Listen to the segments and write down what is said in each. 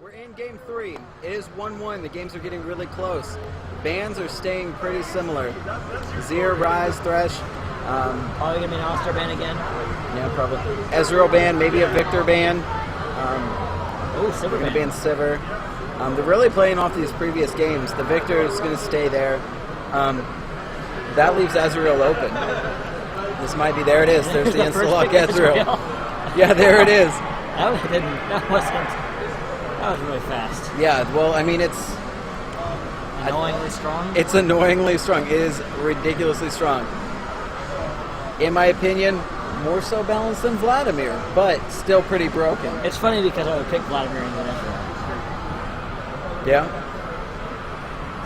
We're in game 3. It is 1-1. The games are getting really close. Bans are staying pretty similar. Zir, Rise, Thresh. Probably gonna be an All-Star ban again. Yeah, probably. Ezreal ban, maybe a Victor ban. Sivir We're going ban. to ban Sivir. They're really playing off these previous games. The Victor is going to stay there. That leaves Ezreal open. This might be, there it is. There's the insta-lock Ezreal. Yeah, there it is. That was really fast. Yeah, well, I mean, it's Annoyingly strong. It's annoyingly strong. It is ridiculously strong. In my opinion, more so balanced than Vladimir, but still pretty broken. It's funny because I would pick Vladimir in the Ezreal. Yeah?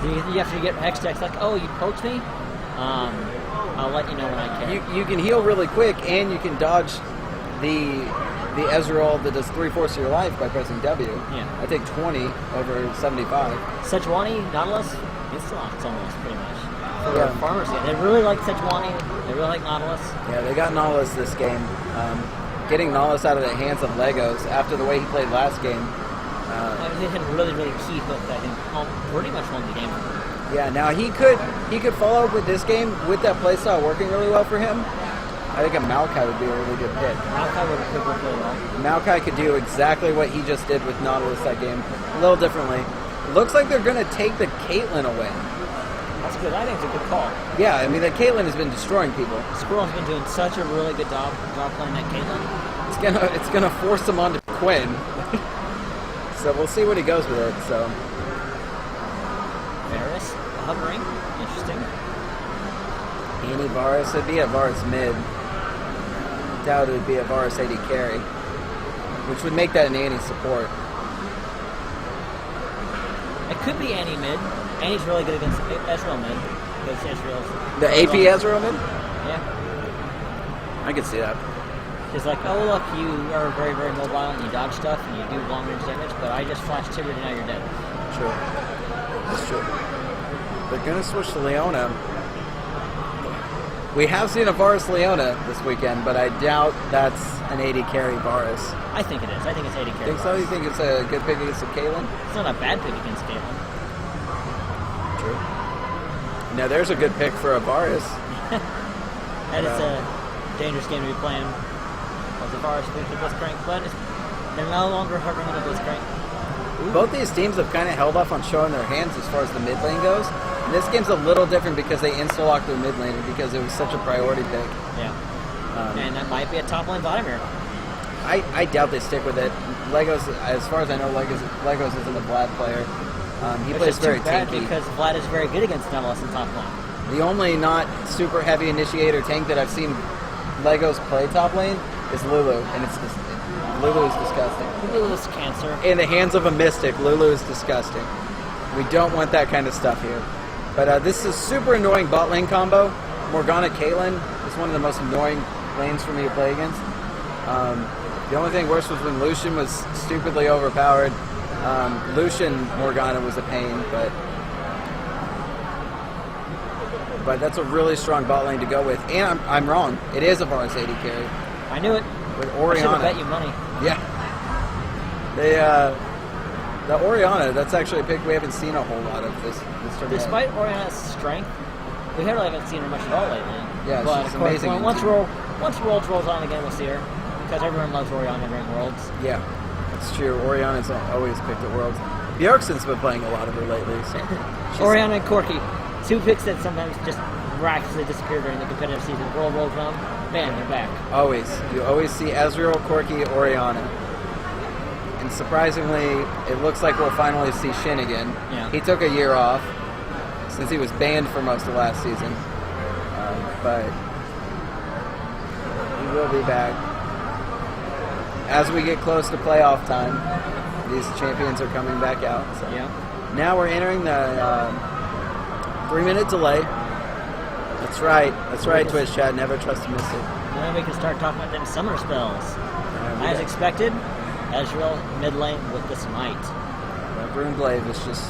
You have to get Hextech like, oh, you poked me? I'll let you know when I can. You can heal really quick, and you can dodge the Ezreal that does 3/4 of your life by pressing W. Yeah. I take 20 over 75. Sejuani, Nautilus, it's locked almost, pretty much. For Yeah. farmers, yeah. They really like Sejuani. They really like Nautilus. Yeah, they got Nautilus this game. Getting Nautilus out of the hands of Legos after the way he played last game. They had a really, really key hook that I think pretty much won the game. Yeah, now he could follow up with this game with that playstyle working really well for him. I think a Maokai would be a really good pick. Maokai would work really well. Maokai could do exactly what he just did with Nautilus that game, a little differently. Looks like they're going to take the Caitlyn away. That's good. I think it's a good call. Yeah, I mean, the Caitlyn has been destroying people. Squirrel's been doing such a really good job playing that Caitlyn. It's gonna force him onto Quinn. So we'll see what he goes with it. So Varus, hovering. Interesting. Annie Varus, it'd be a Varus mid. Doubt it would be a Varus AD carry, which would make that an Annie support. It could be Annie mid. Annie's really good against Ezreal mid. Because Ezreal's... The AP Ezreal mid? Yeah. I could see that. It's like, oh look, you are very, very mobile and you dodge stuff and you do long range damage, but I just flashed Tibert and now you're dead. True. That's true. They're gonna switch to Leona. We have seen a Varus Leona this weekend, but I doubt that's an 80 carry Varus. I think it is. I think it's 80 carry. Think so? You think it's a good pick against the Caitlyn? It's not a bad pick against Caitlyn. True. Now there's a good pick for a Varus. That is a dangerous game to be playing. As a Varus pick the Blitzcrank, but they're no longer hovering on the Blitzcrank. Both these teams have kind of held off on showing their hands as far as the mid lane goes. And this game's a little different because they insta-locked their mid laner because it was such a priority pick. Yeah. And that might be a top lane Vladimir. I doubt they stick with it. Legos, as far as I know, Legos isn't a Vlad player. He plays very tanky. Because Vlad is very good against Nautilus in top lane. The only not super heavy initiator tank that I've seen Legos play top lane is Lulu, and Lulu is disgusting. Lulu is cancer. In the hands of a Mystik, Lulu is disgusting. We don't want that kind of stuff here. But this is a super annoying bot lane combo. Morgana Caitlyn is one of the most annoying lanes for me to play against. The only thing worse was when Lucian was stupidly overpowered. Lucian Morgana was a pain, but that's a really strong bot lane to go with. And I'm wrong. It is a Varus 80 carry. I knew it. With Orianna. I should have bet you money. Yeah. The Orianna, that's actually a pick we haven't seen a whole lot of this tournament. Despite Orianna's strength, we really haven't seen her much at all lately. Yeah, but she's of course, amazing. Once Worlds rolls on again, we'll see her. Because everyone loves Orianna during Worlds. Yeah, it's true. Orianna's always picked at Worlds. Bjorksen's been playing a lot of her lately. So Orianna and Corki. Two picks that sometimes just miraculously disappear during the competitive season. World rolls around, bam, they're back. Always. You always see Ezreal, Corki, Orianna. And surprisingly, it looks like we'll finally see Shin again. Yeah. He took a year off since he was banned for most of last season. But he will be back. As we get close to playoff time, these champions are coming back out. So. Yeah. Now we're entering the 3-minute delay. That's right, Twitch chat. Never trust a Mystik. Then we can start talking about them summer spells. As expected, Ezreal mid lane with the smite. Runeglaive is just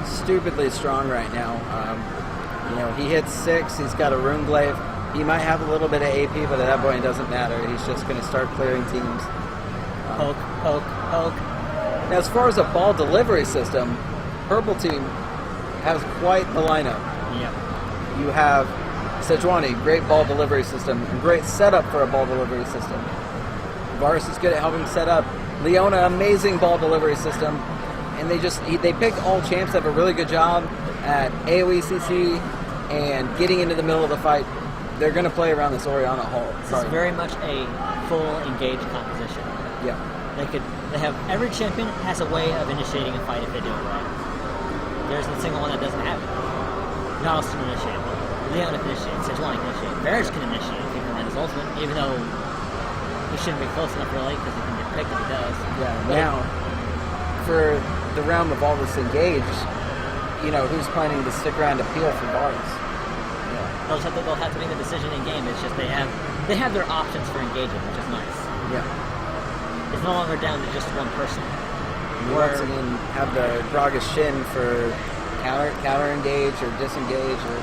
stupidly strong right now. He hits 6. He's got a Runeglaive. He might have a little bit of AP, but at that point it doesn't matter. He's just going to start clearing teams. Poke, poke, poke. Now, as far as a ball delivery system, Purple Team has quite the lineup. Yep. You have Sejuani, great ball delivery system, and great setup for a ball delivery system. Varus is good at helping set up. Leona, amazing ball delivery system. And they picked all champs that have a really good job at AoE CC and getting into the middle of the fight. They're going to play around this Orianna Hall. This is very much a full engaged composition. Yeah. They have every champion has a way of initiating a fight if they do it right. There's a single one that doesn't have it. Nautilus can initiate. Leona can initiate. Sejuani can initiate. Varus can initiate if he can land his ultimate, even though he shouldn't be close enough really because he can get picked if he does. Yeah. Now, for the realm of all this engaged, who's planning to stick around to peel for Varus? They'll have to make the decision in game. It's just they have their options for engaging, which is nice. Yeah. It's no longer down to just one person. You once again have the Gragas Shin for counter engage or disengage or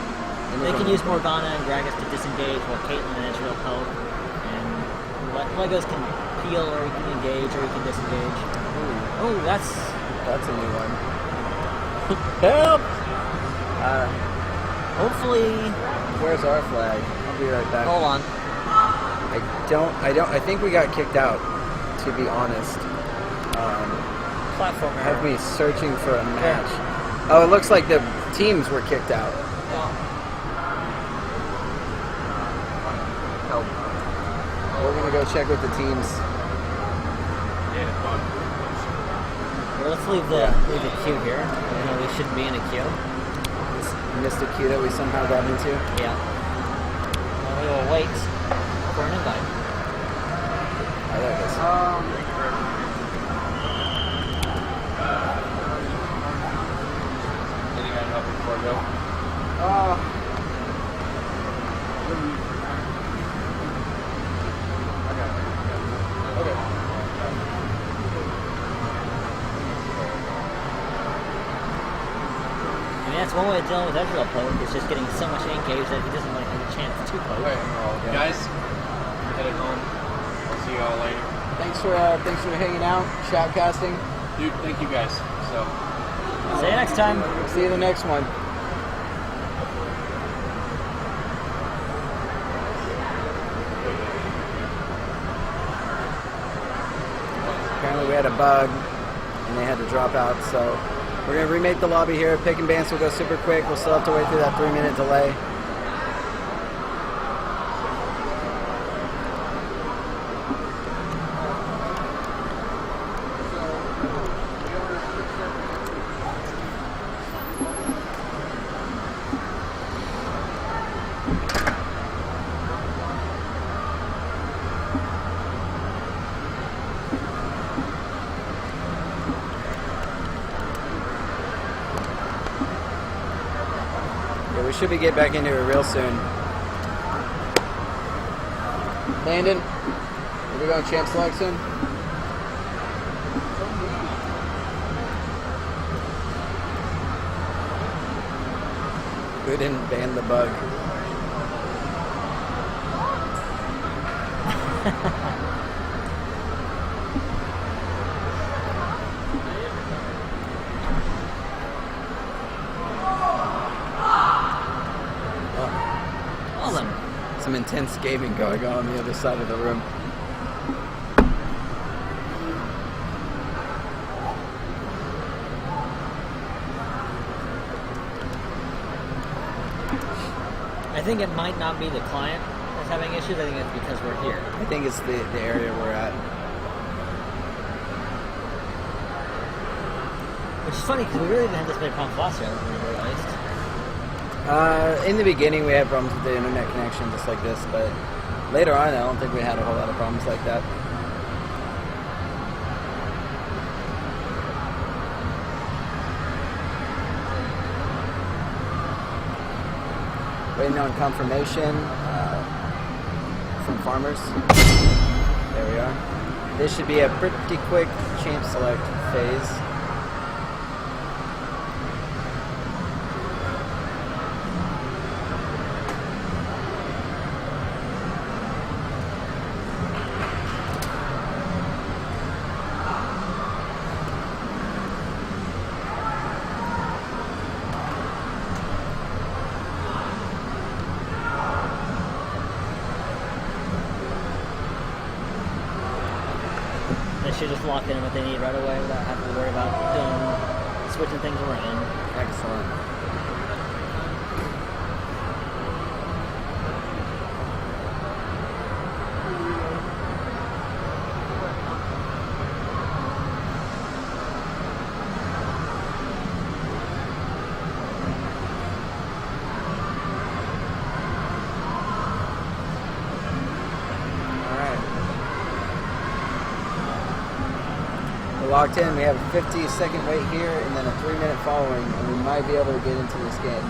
anything. They can use Morgana and Gragas to disengage while Caitlyn and Ezreal poke. And Legos can peel or he can engage or he can disengage. Ooh. Oh, that's a new one. Help! Hopefully. Where's our flag? I'll be right back. Hold on. I think we got kicked out, to be honest. Platform error. Have me searching for a match. Yeah. Oh, it looks like the teams were kicked out. Help. We're gonna go check with the teams. Well, let's leave the queue here. Even though we shouldn't be in a queue. Mystik queue that we somehow got into. Yeah. Well, we will wait for an invite. Oh, there it is. Any guy help before I go? Okay. That's one way of dealing with Ezreal poke. It's just getting so much engaged that he doesn't really have a chance to poke. Okay, guys, headed home. I'll see you all later. Thanks for hanging out, shoutcasting. Dude, thank you guys. So. See you next time. See you in the next one. Apparently we had a bug and they had to drop out, so we're going to remake the lobby here. Pick and bans will go super quick. We'll still have to wait through that 3-minute delay. We should be getting back into it real soon. Landon, are we going champ select soon? We didn't ban the bug. Some intense gaming going on the other side of the room. I think it might not be the client that's having issues. I think it's because we're here. I think it's the area we're at. Which is funny because we really didn't have this many problems last year when we were released. In the beginning, we had problems with the internet connection, just like this, but later on, I don't think we had a whole lot of problems like that. Waiting on confirmation from farmers. There we are. This should be a pretty quick champ select phase. should just lock in what they need right away without having to worry about switching things around. Excellent. Locked in. We have a 50-second wait here and then a 3-minute following, and we might be able to get into this game.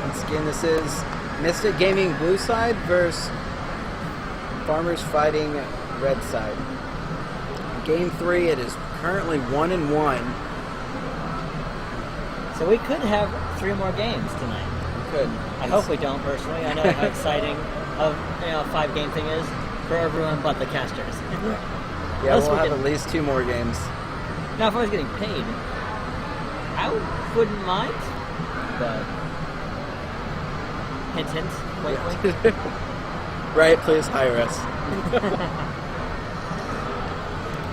Once again, this is Mystik Gaming blue side versus Farmers Fighting red side. Game 3, it is currently 1-1. So we could have 3 more games tonight. Could. I hope we don't, personally. I know how exciting a 5-game thing is for everyone but the casters. Yeah, we'll have at least 2 more games. Now, if I was getting paid, I wouldn't mind, but hint, hint, wink, wink. Right, please hire us.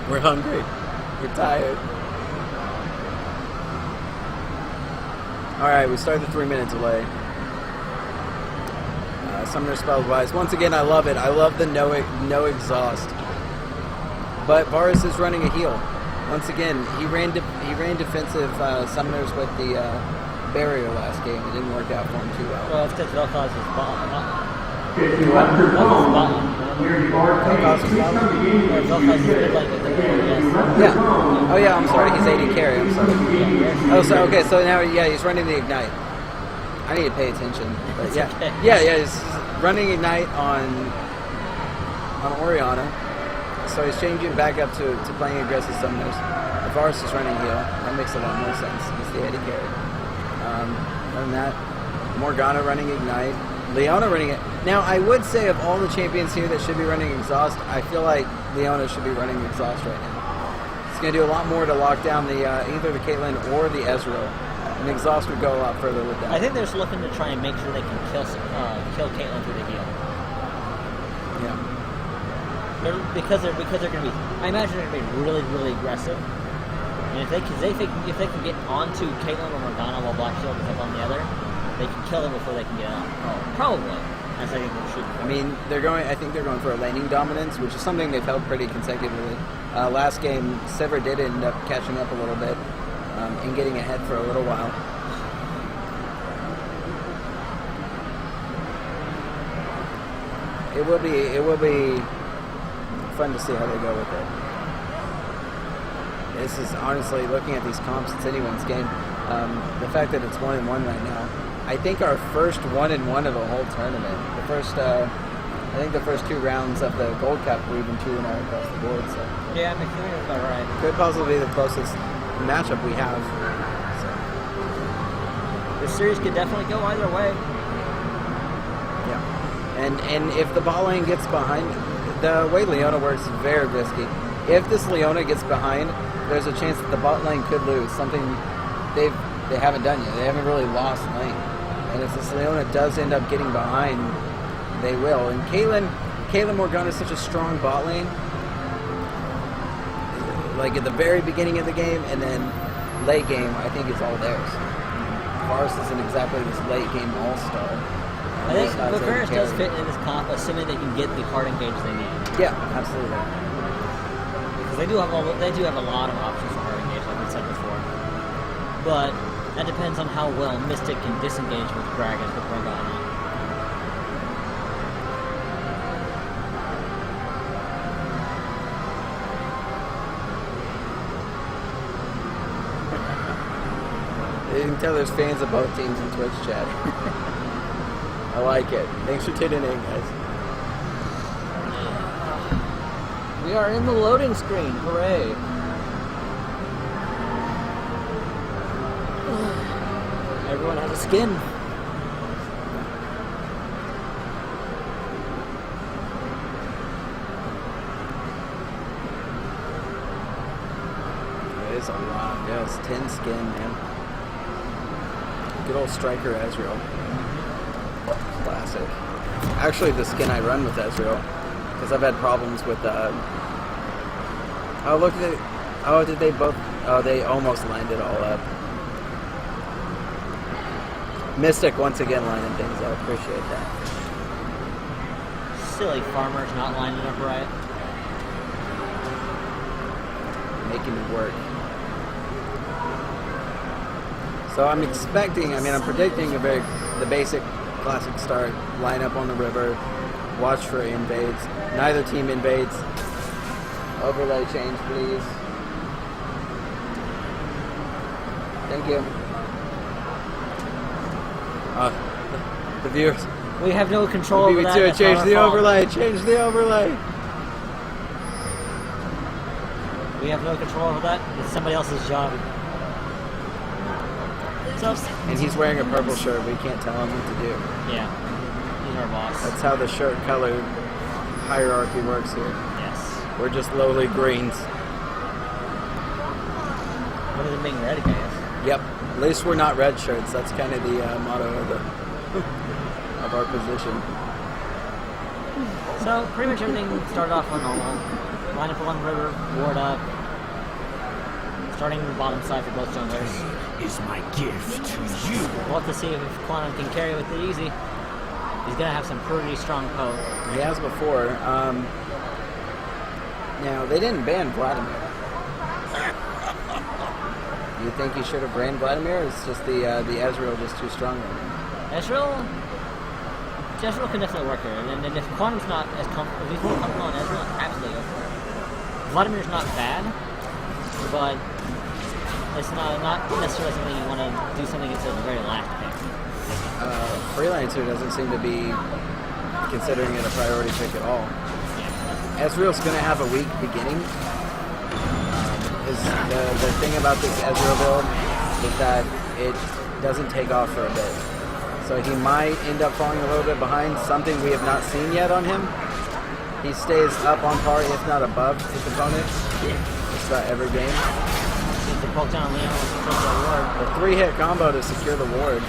We're hungry. We're tired. Alright, we start the 3-minute delay. Summoner spelled wise. Once again, I love it. I love the no exhaust. But Varus is running a heal. Once again, he ran defensive summoners with the barrier last game. It didn't work out for him too well. Well, it's because Vel'Koz is bottom. If you left your phone near the arcade, please come to the game. Vel'Koz is good like with the barrier, yes. Yeah. Oh yeah, I'm sorry. He's 80 carry. I'm sorry. Oh, so okay. So now, yeah, he's running the ignite. I need to pay attention. But yeah, okay. yeah. He's running ignite on Orianna. So he's changing back up to playing aggressive summoners. Varus is running heal. That makes a lot more sense. He's the 80 carry. Other than that, Morgana running ignite. Leona running it. Now, I would say of all the champions here that should be running exhaust, I feel like Leona should be running exhaust right now. It's going to do a lot more to lock down the either the Caitlyn or the Ezreal. And exhaust would go a lot further with that. I think they're just looking to try and make sure they can kill Caitlyn through the heal. Yeah. Because they're going to be. I imagine they're going to be really, really aggressive. And if they can get onto Caitlyn or Morgana while Black Shield is up on the other, they can kill them before they can get out. Oh, probably. As they can shoot. I mean, I think they're going for a laning dominance, which is something they've held pretty consecutively. Last game, Sever did end up catching up a little bit and getting ahead for a little while. It will be fun to see how they go with it. This is honestly, looking at these comps, it's anyone's game. The fact that it's 1-1 right now, I think our first 1-1 of the whole tournament. I think the first 2 rounds of the Gold Cup were even 2-0 across the board. So Yeah, I think that's about right. could possibly be the closest matchup we have. This series could definitely go either way. Yeah, and if the bot lane gets behind, the way Leona works is very risky. If this Leona gets behind, there's a chance that the bot lane could lose. Something they haven't done yet. They haven't really lost lane. And if this Leona does end up getting behind, they will. And Caitlyn Morgana is such a strong bot lane. Like at the very beginning of the game and then late game, I think it's all theirs. Varus isn't exactly this late game all-star. I think Varus does fit in this comp, assuming they can get the hard engage they need. Yeah, absolutely. Because they do have a lot of options for hard engage, like we said before. But that depends on how well Mystik can disengage with dragons with Morgana. You can tell there's fans of both teams in Twitch chat. I like it. Thanks for tuning in, guys. We are in the loading screen. Hooray. Everyone has a skin. It is a lot. Yeah, it's 10 skin, man. Good old striker Ezreal. classic. Actually, the skin I run with Ezreal, because I've had problems with. Oh, look at it. Oh, did they both? Oh, they almost lined it all up. Mystik once again lining things up. Appreciate that. Silly farmers not lining up right. Making it work. So I'm expecting, I'm predicting the basic classic start. Line up on the river, watch for invades. Neither team invades. Overlay change, please. Thank you. The viewers. We have no control over that. That's Change not the our fault. overlay. Change the overlay. We have no control over that. It's somebody else's job. So, And he's wearing a purple shirt. We can't tell him what to do. yeah, he's our boss. That's how the shirt color hierarchy works here. Yes. We're just lowly greens. What are they being red against? Yep. At least we're not red shirts. That's kind of the motto of our position. So, pretty much everything started off on normal. Line up along the river, ward up. Starting the bottom side for both junglers. Is my gift to you. We'll have to see if Quantum can carry with it easy. He's gonna have some pretty strong poke. He has before. Now, they didn't ban Vladimir. You think he should have banned Vladimir, or is just the Ezreal just too strong on him? Ezreal can definitely work here. And if Quantum's not as comfortable, if he's more comfortable on Ezreal, absolutely go for it. Vladimir's not bad, but it's not necessarily something you want to do something until the very last pick. Freelancer doesn't seem to be considering it a priority pick at all. Ezreal's going to have a weak beginning. The thing about this Ezreal build is that it doesn't take off for a bit. So he might end up falling a little bit behind, something we have not seen yet on him. He stays up on par, if not above, his opponent. Just about every game. Get the poke down on Leon with the ward. The 3-hit combo to secure the ward.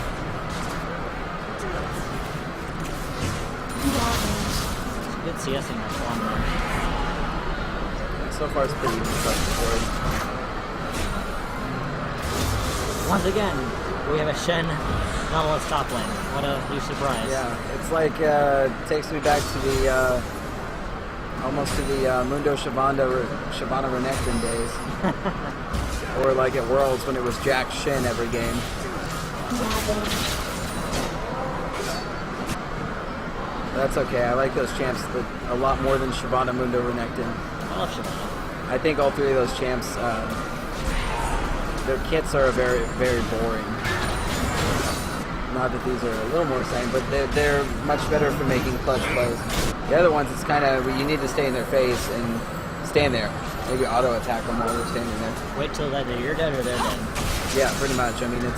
It's good CSing that Quantum. So far it's pretty even across the board. Once again, we have a Shen Nautilus top lane. What a huge surprise. Yeah, it's like, takes me back to the, almost to the Mundo Shabana Renekton days. Or like at Worlds when it was Jack Shin every game. That's okay, I like those champs a lot more than Shabana Mundo Renekton. I love Shabana. I think all three of those champs, their kits are very, very boring. Not that these are a little more exciting, but they're much better for making clutch plays. The other ones, it's kind of, you need to stay in their face and stand there. Maybe auto attack them while they're standing there. Wait till either you're dead or they're dead. Yeah, pretty much. I mean, it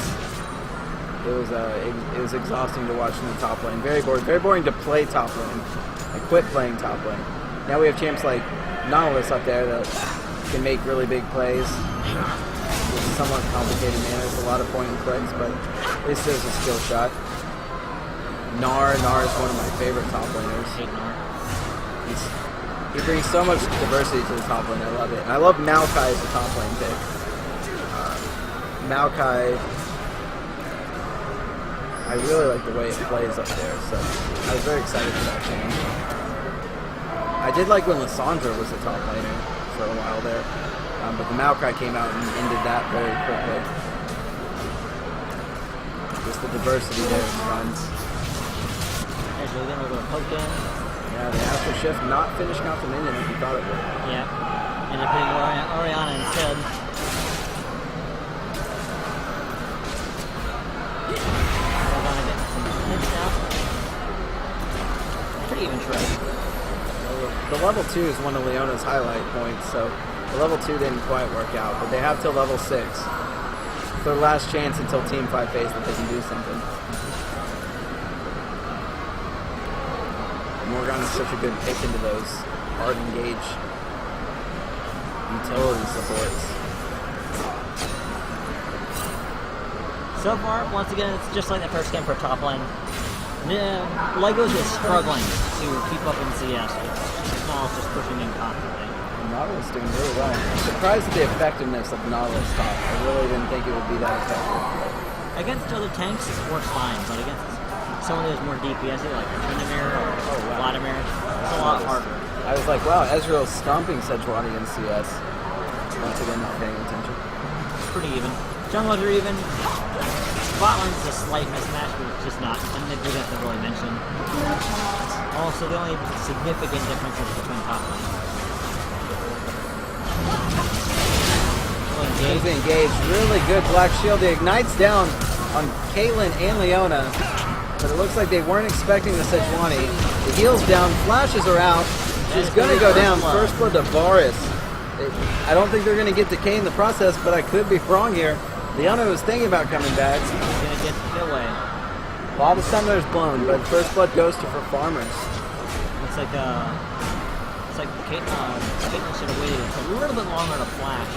was exhausting to watch in the top lane. Very boring. Very boring to play top lane. I quit playing top lane. Now we have champs like Nautilus up there that can make really big plays. It's somewhat complicated manner. It's a lot of point and clicks, but at least there's a skill shot. Gnar is one of my favorite top laners. Hate Gnar. He brings so much diversity to the top lane. I love it. And I love Maokai as a top lane pick. Maokai, I really like the way it plays up there, so I was very excited for that change. I did like when Lissandra was the top laner for a while there, but the Maokai came out and ended that very quickly. Just the diversity there is fun. There's really getting a little poke in. Yeah, the Astral Shift not finishing off the minion like you thought it would. Yeah. Ended up hitting Orianna instead. Orianna getting some hits now. Pretty even trade. The level 2 is one of Leona's highlight points, so the level 2 didn't quite work out, but they have till level 6. It's their last chance until Team 5 phase that they can do something. Morgana's such a good pick into those hard engage utility supports. So far, once again, it's just like the first game for top lane. Legos is struggling to keep up in CS. Nautilus just pushing in constantly. Nautilus doing really well. I'm surprised at the effectiveness of Nautilus top. I really didn't think it would be that effective. Against other tanks, it works fine, but against someone who's more DPS, like Tryndamere or Vladimir, it's a lot harder. I was like, wow, Ezreal's stomping Sejuani in CS. Once again, not paying attention. It's pretty even. Junglers are even. Botline's a slight mismatch, but it's just not. And they didn't have to really mention. Also, the only significant difference is between top lane. He's engaged. Really good Black Shield. The Ignite's down on Caitlyn and Leona, but it looks like they weren't expecting the Sejuani. The heal's down. Flashes are out. She's going to go down. First blood to Varus. I don't think they're going to get decay in the process, but I could be wrong here. Leona was thinking about coming back. He's going to get the away. A lot of Summoners blown, but first blood goes to for farmers. Looks like Caitlyn should have waited a little bit longer to flash.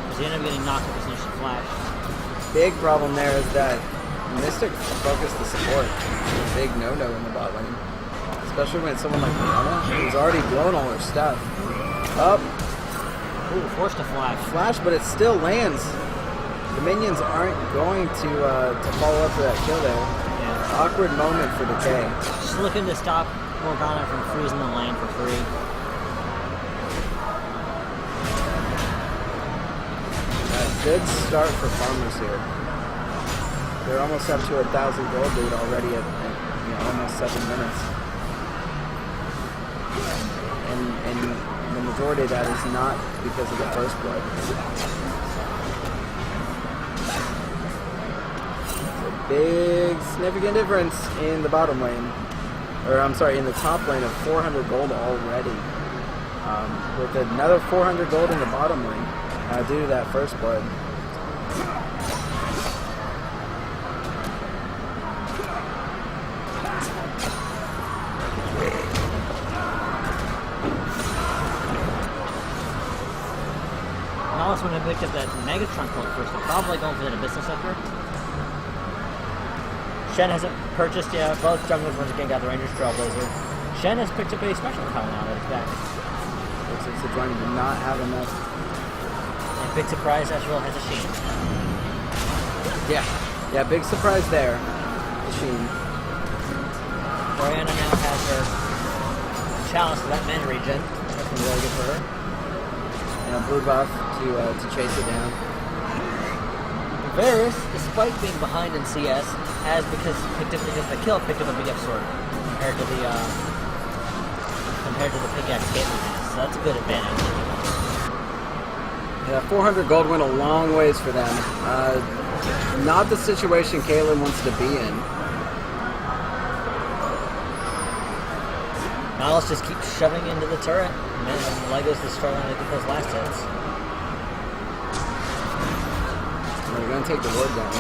Because he ended up getting knocked up as soon as she flashed. Big problem there is that Mystik focused the support. Big no-no in the bot lane. Especially when it's someone like Leona, who's already blown all her stuff. Up. Ooh, forced to flash. Flash, but it still lands. The minions aren't going to follow up for that kill there. Yeah. Awkward moment for Decay. Just looking to stop Morgana from freezing the lane for free. Good start for farmers here. They're almost up to 1,000 gold lead already at almost 7 minutes. And the majority of that is not because of the first blood. Big significant difference in the bottom lane, or I'm sorry, in the top lane of 400 gold already, with another 400 gold in the bottom lane due to that first blood. Nautilus would have picked up that Megatron code first. They're probably going for that Abyssal Scepter. Shen hasn't purchased yet. Both junglers once again got the Ranger's Trailblazer. Shen has picked up a special cow now that it's back. Looks like Sejuani did not have enough. And big surprise, Ezreal has a Sheen. Yeah, big surprise there. The Sheen. Oriana now has her chalice to that mana regen. That's been really good for her. And a blue buff to chase it down. Varus, despite being behind in CS, has because the kill picked up a big F sword compared to the pickaxe Caitlyn has. So that's a good advantage. Yeah, 400 gold went a long ways for them. Not the situation Caitlyn wants to be in. Nautilus just keeps shoving into the turret, and Legos is struggling to get those last hits. They're going to take the ward down.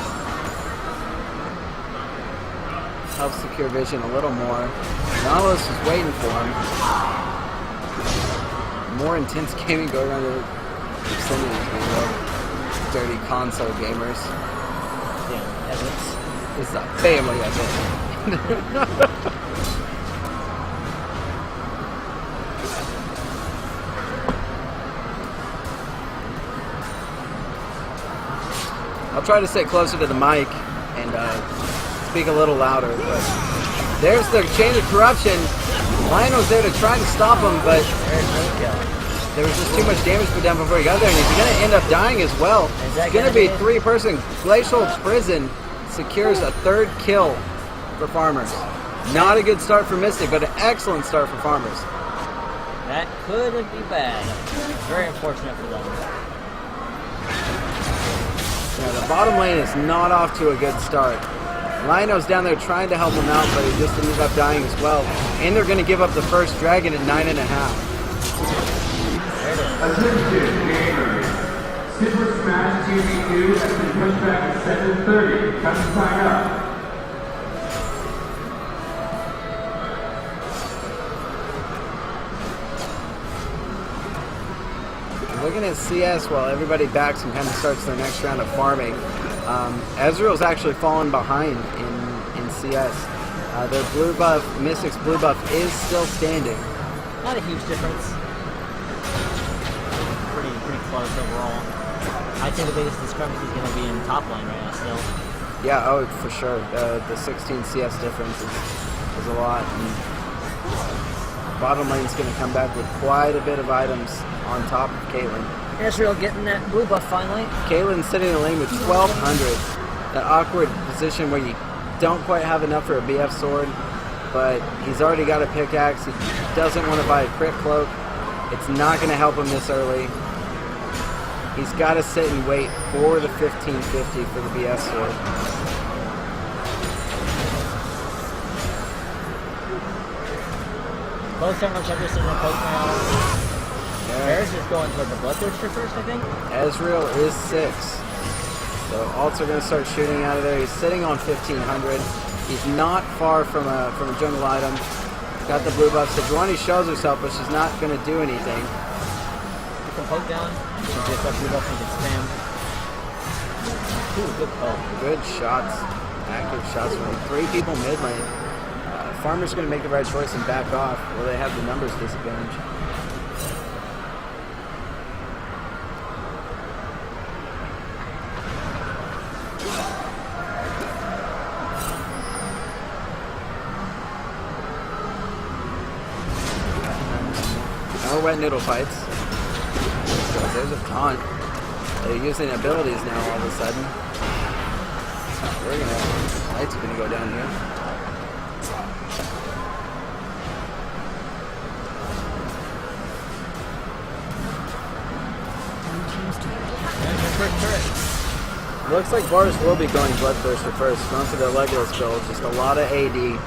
Helps secure vision a little more. Nautilus is waiting for him. More intense gaming going on in the vicinity. Dirty console gamers. Yeah, evidence. It's a family event. I'll try to sit closer to the mic and speak a little louder, but there's the chain of corruption. Lion was there to try to stop him, but there was just too much damage put down before he got there, and he's going to end up dying as well. It's going to be 3-person. Glacial Prison secures a 3rd kill for farmers. Not a good start for Mystik, but an excellent start for farmers. That could be bad. Very unfortunate for them. Yeah, the bottom lane is not off to a good start. Lino's down there trying to help him out, but he just ended up dying as well. And they're going to give up the first dragon at 9.5. Attention, gamers. Super Smash TV2 has been pushed back to 7:30. Come sign up. Looking at CS while everybody backs and kind of starts their next round of farming. Ezreal's actually fallen behind in CS. Their blue buff, Mystik's blue buff is still standing. Not a huge difference. Pretty close overall. I think the biggest discrepancy is going to be in top lane right now still. Yeah, oh, for sure. The 16 CS difference is a lot. And bottom lane's going to come back with quite a bit of items on top of Caitlyn. Ezreal getting that blue buff finally. Caitlyn's sitting in the lane with 1200. That awkward position where you don't quite have enough for a BF sword, but he's already got a pickaxe. He doesn't want to buy a crit cloak. It's not going to help him this early. He's got to sit and wait for the 1550 for the BS sword. Both servers are just in the poke now. Bears is going for the Bloodthirster first, I think. Ezreal is 6. So ults are going to start shooting out of there. He's sitting on 1500. He's not far from a jungle item. Got the blue buff. Sejuani shows herself, but she's not going to do anything. You can poke down. You can just blue buff and you can spam. Ooh, good poke. Good shots. Active shots from 3 people mid lane. Farmer's going to make the right choice and back off. Well, they have the numbers disadvantage. No wet noodle fights. There's a taunt. They're using abilities now all of a sudden. Lights are gonna go down here. Looks like Bars will be going Bloodthirster first. Going for the Legolas build. Just a lot of AD.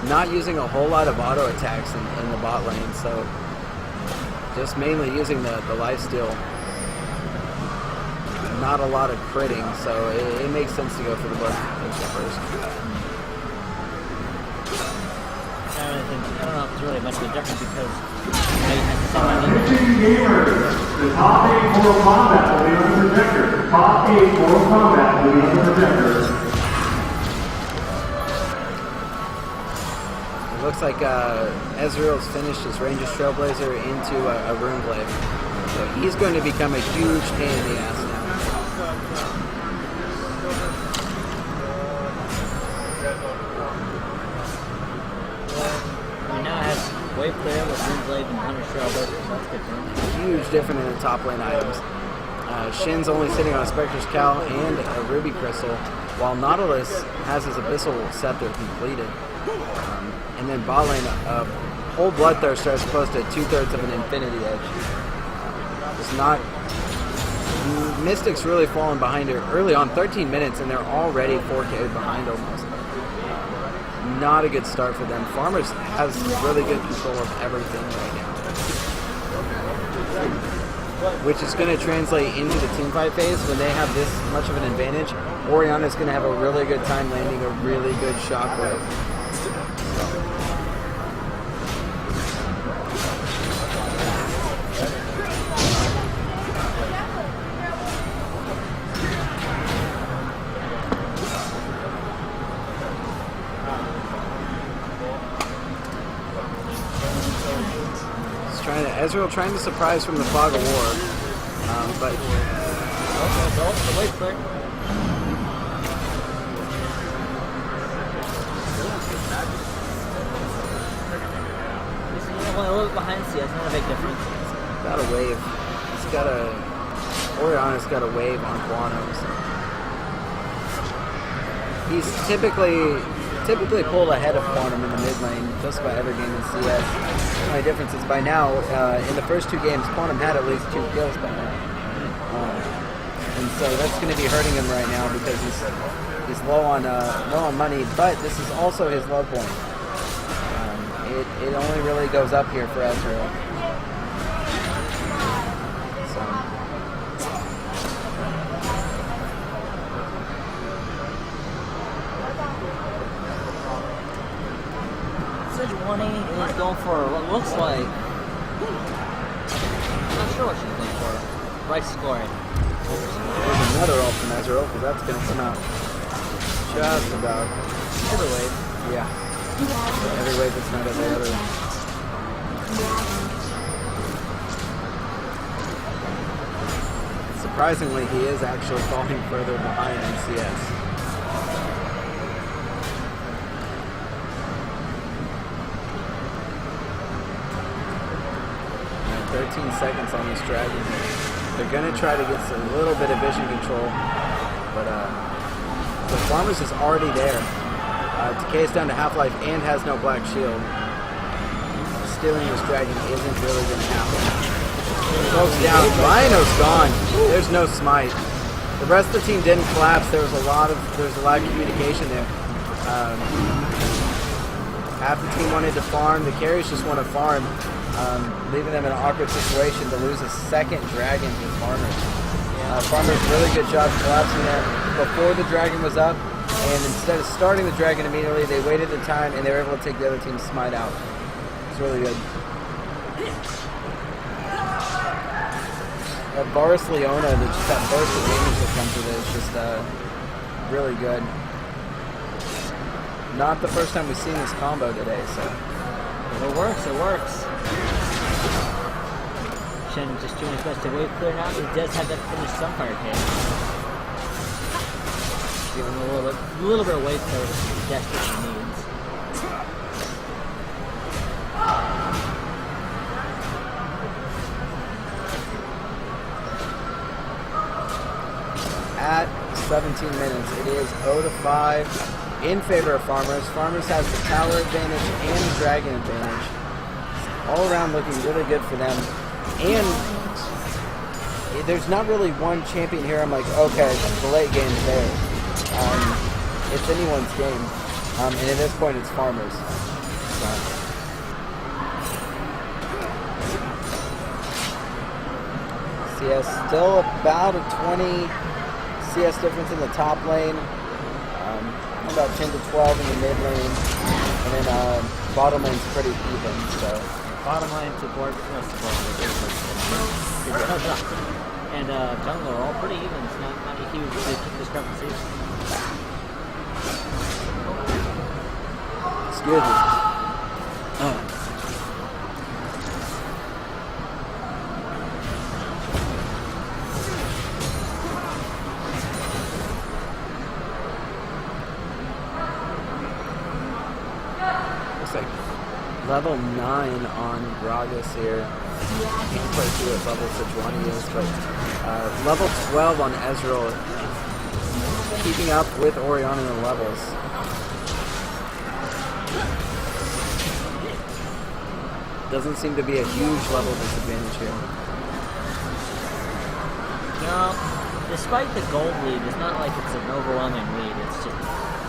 Not using a whole lot of auto attacks in the bot lane, so just mainly using the lifesteal. Not a lot of critting, so it makes sense to go for the Bloodthirster first. I don't know if it's really much of a difference because now you have to send my Attention gamers, the top 8 Mortal Kombat will be on the projector. Top 8 Mortal Kombat will be on the projector. It looks like Ezreal's finished his Ranger's Trailblazer into a Runeblade. So he's going to become a huge pain in the ass now. He now has Wave Clear with Runeblade and Hunter's Trailblazer, so that's good for him. Huge difference in the top lane items. Shin's only sitting on a Spectre's Cowl and a Ruby Crystal, while Nautilus has his Abyssal Scepter completed. And then bot lane, whole Bloodthirster as opposed to 2/3 of an Infinity Edge. It's not... Mystik's really fallen behind her early on, 13 minutes, and they're already 4K behind almost. Not a good start for them. Farmers has really good control of everything right now. Which is going to translate into the teamfight phase when they have this much of an advantage. Orianna's going to have a really good time landing a really good shockwave. Ezreal trying to surprise from the fog of war, but the Wave Clear. He's a little bit behind CS, not a big difference. Got a wave. He's got a... Orianna's got a wave on Quanos. He's typically pulled ahead of Quantum in the mid lane just about every game in CS. The only difference is by now, in the first 2 games, Quantum had at least 2 kills by now. And so that's going to be hurting him right now because he's low on money, but this is also his low point. It only really goes up here for Ezreal. Sejuani is going for what looks like... I'm not sure what she's going for. Right scoring. There's another ult from Ezreal, because that's going to come out just about. every wave. Yeah. Every wave that's not every other. Surprisingly, he is actually falling further behind in CS. 13 seconds on this dragon. They're going to try to get a little bit of vision control, but the Farmers is already there. Decay is down to half-life and has no black shield. Stealing this dragon isn't really going to happen. Folks down. Rhino's gone. There's no smite. The rest of the team didn't collapse. There was a lot of communication there. Half the team wanted to farm. The carries just want to farm. Leaving them in an awkward situation to lose a second dragon to Farmers. Farmers really good job collapsing that before the dragon was up, and instead of starting the dragon immediately, they waited the time and they were able to take the other team's smite out. It's really good. That Boris Leona, just that burst of damage that comes with it is just really good. Not the first time we've seen this combo today, so. It works, it works. Shen just doing his best to wave clear now. He does have that finished Sunfire cage. Giving him a little bit of wave clear that he desperately needs. At 17 minutes, it is 0-5 in favor of Farmers. Farmers has the tower advantage and the dragon advantage. All around looking really good for them. And there's not really one champion here I'm like, okay, the late game's there. It's anyone's game. And at this point, it's Farmers. So. CS still about a 20 CS difference in the top lane. About 10 to 12 in the mid lane. And then bottom lane's pretty even, so. Bottom lane, support, no support. And jungle are all pretty even. It's not a huge discrepancy. Excuse me. Looks like level 9 on Gragas here. Can't quite see what level Sejuani is, but level 12 on Ezreal. Keeping up with Orion in the levels. Doesn't seem to be a huge level disadvantage here. No, despite the gold lead, it's not like it's an overwhelming lead. It's just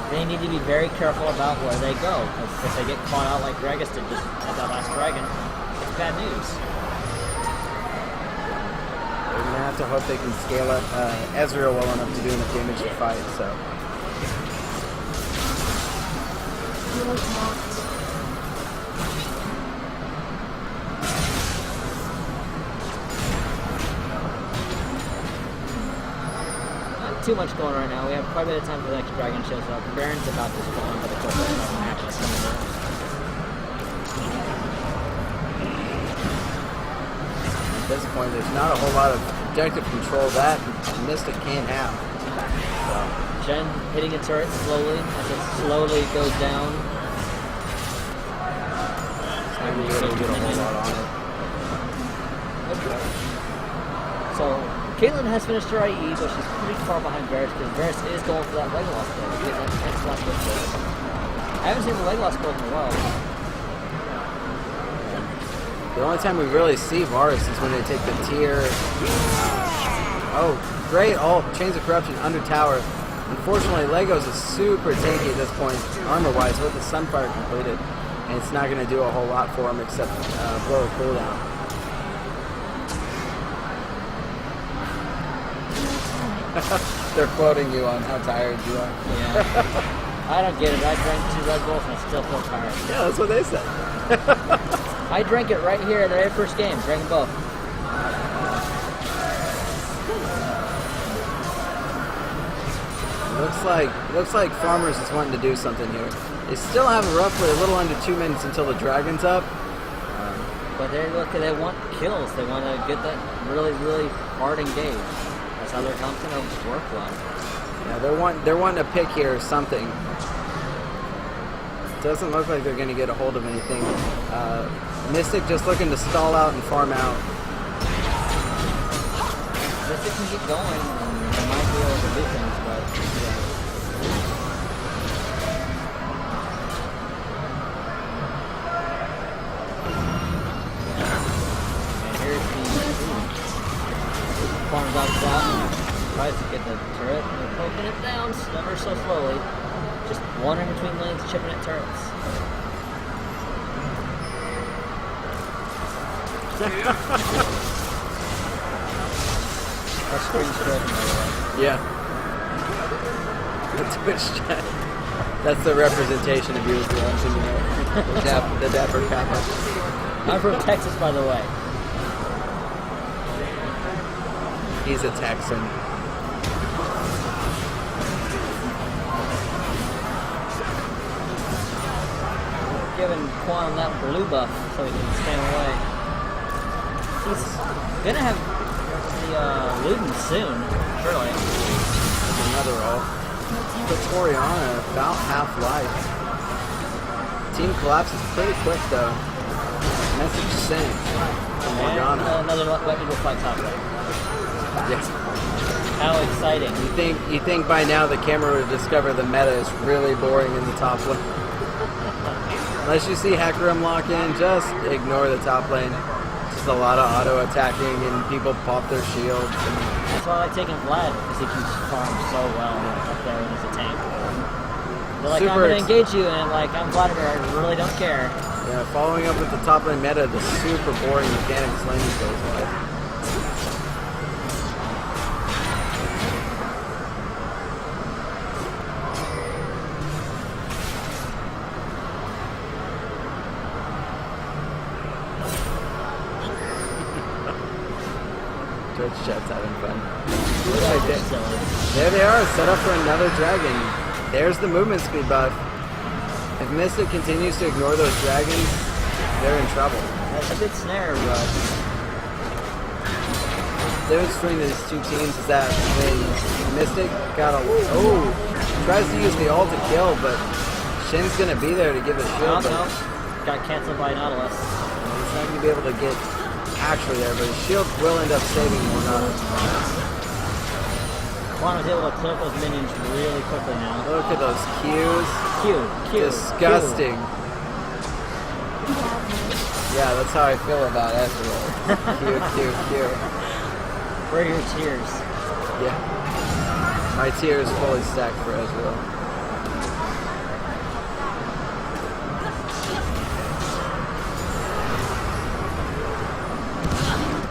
they need to be very careful about where they go. If they get caught out like Gragas did just at that last dragon, it's bad news. They're going to have to hope they can scale up Ezreal well enough to do enough damage to fight, so. Not too much going right now. We have quite a bit of time for the next dragon shows up. Baron's about to spawn, but of course that's not going to happen. At this point, there's not a whole lot of objective control that Mystik can't have. So. Shen hitting a turret slowly as it slowly goes down. I really don't get a whole lot on it. So, Caitlyn has finished her IE, but she's pretty far behind Varus because Varus is going for that leg loss build. I haven't seen the leg loss build in a while. The only time we really see Varus is when they take the tier. Oh, great ult. Chains of Corruption under tower. Unfortunately, Legos is super tanky at this point, armor-wise, with the Sunfire completed. And it's not going to do a whole lot for him except blow a cooldown. They're quoting you on how tired you are. Yeah. I don't get it. I drank 2 Red Bulls and I still feel tired. Yeah, that's what they said. I drank it right here in the very first game. Drank them both. Looks like Farmers is wanting to do something here. They still have roughly a little under 2 minutes until the dragon's up. But they want kills. They want to get that really, really hard engage. That's how they're going to work well. Yeah, they're wanting to pick here or something. Doesn't look like they're going to get a hold of anything. Mystik just looking to stall out and farm out. Mystik can keep going, and they might be able to do things, but yeah. And here's the farms out, tries to get the turret, and they're poking it down ever so slowly. Just wandering between lanes, chipping at turrets. Our screen's broken, by the way. Yeah. The Twitch chat. That's the representation of you as the engineer. The Dapper Kappa. I'm from Texas, by the way. He's a Texan. Giving Quantum that blue buff so he can stay away. He's gonna have the Luden soon, surely. Another ult. Puts Oriana about half life. Team collapses pretty quick though. Message sent from Morgana. And another weapon will fight top lane. Yes. How exciting. You think by now the camera would discover the meta is really boring in the top lane. Unless you see Hecarim lock in, just ignore the top lane. Just a lot of auto attacking and people pop their shields. That's why I like taking Vlad, because he can farm so well up there when he's a tank. They're like, I'm going to engage you, and like, I'm Vladimir, I really don't care. Yeah, following up with the top lane meta, the super boring mechanics laning goes like. Twitch chat's having fun. There they are, set up for another dragon. There's the movement speed buff. If Mystik continues to ignore those dragons, they're in trouble. That's a good snare, but The difference between these two teams is that when Mystik tries to use the ult to kill, but Shin's gonna be there to give a shield. no. Got canceled by Nautilus. He's not gonna be able to get actually there, but his shield will end up saving Morgana. Quantum's able to clear up those minions really quickly now. Look at those Qs. Q. Disgusting. Yeah, that's how I feel about Ezreal. Q. Where are your tears? Yeah. My tier is fully stacked for Ezreal.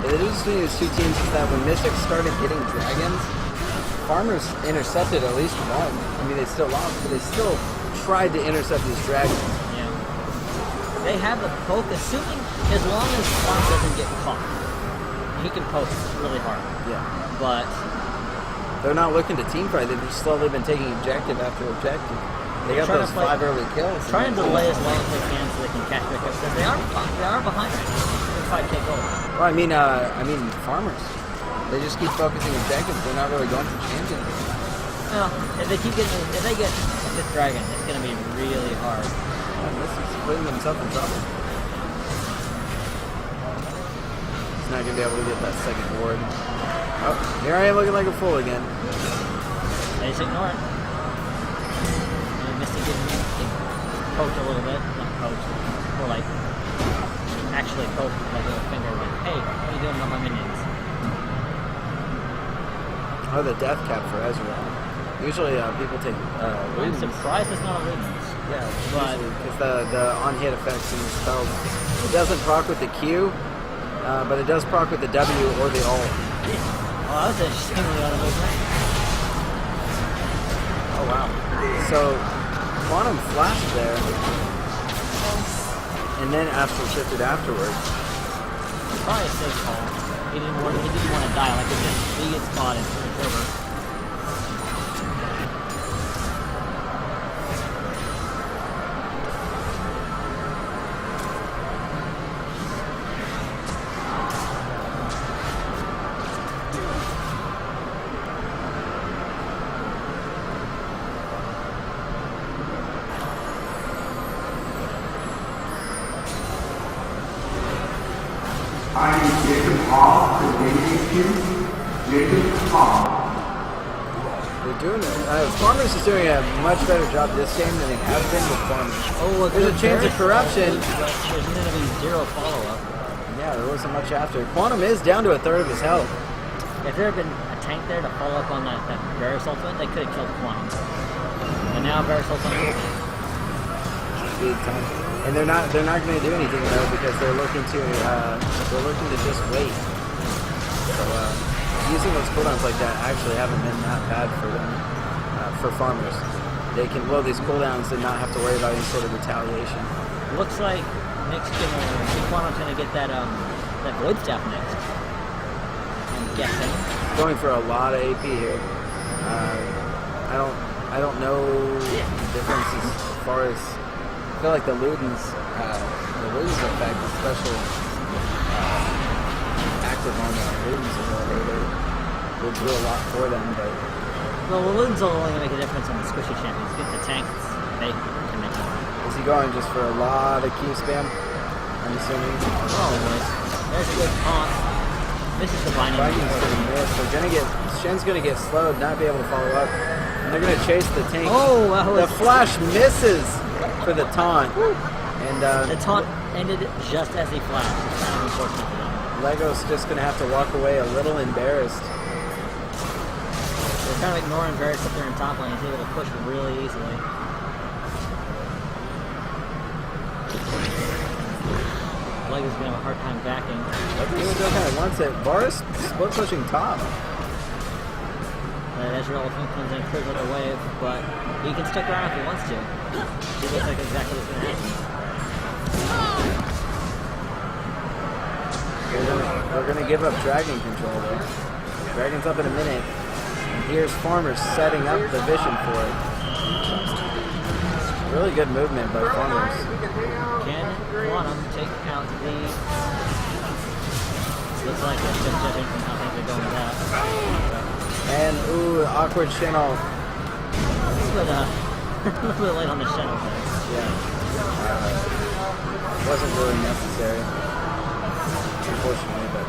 The difference between these two teams is that when Mystik started getting dragons, Farmers intercepted at least one. I mean, they still lost, but they still tried to intercept these dragons. Yeah. They have the poke, assuming as long as Farm doesn't get caught, he can poke really hard. Yeah. But they're not looking to team fight. They've just slowly been taking objective after objective. They got those 5 early kills. Trying to delay as long as they can so they can catch back up. Because they are behind right now. 5k gold. Well, I mean, Farmers. They just keep focusing objectives. They're not really going for champions. Well, if they get this dragon, it's going to be really hard. This is putting themselves in trouble. He's not going to be able to get that second ward. Oh, here I am looking like a fool again. They just ignore it. And Mystik getting poked a little bit. Not poked. More like actually poked with like a little finger. Like, hey, what are you doing about my minions? Oh, the death cap for Ezreal. Usually people take I'm surprised it's not a Lumens. Yeah, but because the on-hit effects and spells. It doesn't proc with the Q, but it does proc with the W or the ult. Oh, that was interesting on a movement. Oh wow. So Quantum flashed there, and then Astral shifted afterwards. Probably a safe call. He didn't want to die like this. He gets spotted. It's over. off the Daisy Q, Jacob Hall. They're doing it. Farmers is doing a much better job this game than they have been with Farmers. Oh, There's a chance of corruption. But there's going to be zero follow-up. Yeah, there wasn't much after. Quantum is down to a third of his health. If there had been a tank there to follow up on that Varus ultimate, they could have killed Quantum. And now Varus ultimate. Big time. And they're not going to do anything though because they're looking to just wait. So using those cooldowns like that actually haven't been that bad for them, for Farmers. They can blow these cooldowns and not have to worry about any sort of retaliation. Looks like Nick's Quantum's gonna get that Void Staff next. I'm guessing. Going for a lot of AP here. I don't know the difference as far as I feel like the Luden's effect, the special active on the Luden's ability would do a lot for them, but well, Luden's only gonna make a difference on the squishy champions. Get the tanks, they can make more. is he going just for a lot of Q spam? I'm assuming. Oh, there's a good taunt. This is the binding. Vikings gonna miss. They're gonna get Shen's gonna get slowed, not be able to follow up. And they're gonna chase the tank. Oh, that was... The flash misses for the taunt. And the taunt ended just as he flashed. It's kind of unfortunate for them. Lego's just gonna have to walk away a little embarrassed. They're kind of ignoring Varus up there in top lane. He's able to push really easily. Lego's gonna have a hard time backing. Lego's still kind of wants it. Varus split pushing top. Ezreal comes in, clears out a wave, but he can stick around if he wants to. He looks like exactly what's gonna happen. We're gonna give up dragon control though. Dragon's up in a minute. And here's Farmers setting up the vision for it. Really good movement by Farmers. Can Quantum take out the... Looks like it's just judging from how things are going with that. And ooh, awkward channel. A little bit late on the channel there. Yeah. Wasn't really necessary. Unfortunately, but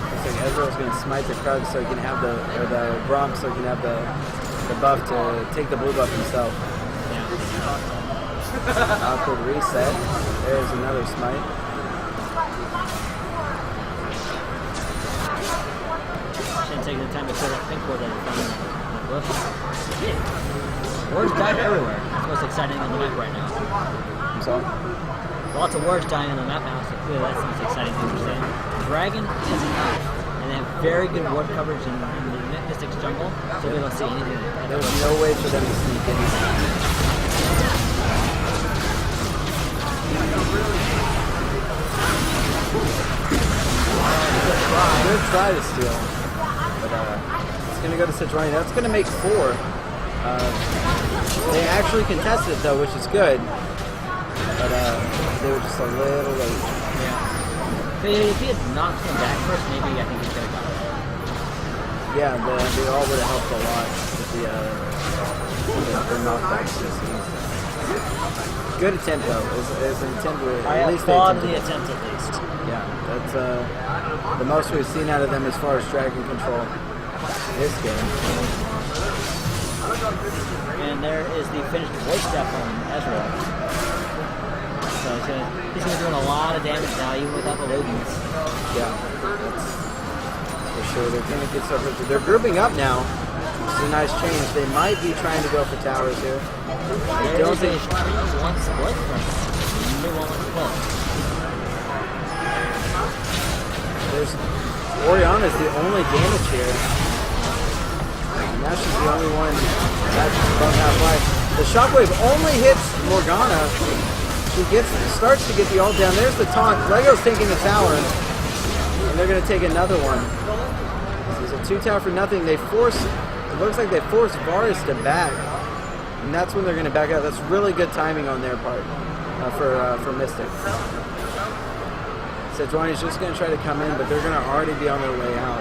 looks like Ezreal's gonna smite the Krug so he can have the Bromp so he can have the buff to take the blue buff himself. Awkward reset. There's another smite. Shouldn't take the time to clear that pink ward that he found in the bush. Wards died everywhere. That's what's exciting on the map right now. I'm sorry? Lots of wards dying on the map now, so clearly that's the most exciting thing we're seeing. Dragon is enough. And they have very good ward coverage in the Mystik's jungle, so we don't see anything. There's no way for them to sneak in. Good try to steal, but it's going to go to Sejuani. That's going to make 4. They actually contested it though, which is good, but they were just a little late. Yeah. If he had not come back first, maybe I think he could have got it. Yeah, they all would have helped a lot with the knockback systems. Good attempt though. Is an attempt where I at least they applaud attempted the it. attempt at least. Yeah, that's the most we've seen out of them as far as dragon control this game. And there is the finished voice step on Ezreal. So he's gonna be doing a lot of damage now, even without the Ludens. Yeah, that's for sure. They're gonna get so quick. They're grouping up now. It's a nice change. They might be trying to go for towers here. I don't think. One split. They want one split. There's Oriana's the only damage here. And now she's the only one that's above half-life. The shockwave only hits Morgana. She starts to get the ult down. There's the taunt. Lego's taking the tower. And they're gonna take another one. This is a 2-tower for nothing. It looks like they force Varus to back. And that's when they're gonna back out. That's really good timing on their part for Mystik. Sejuani's just going to try to come in, but they're going to already be on their way out.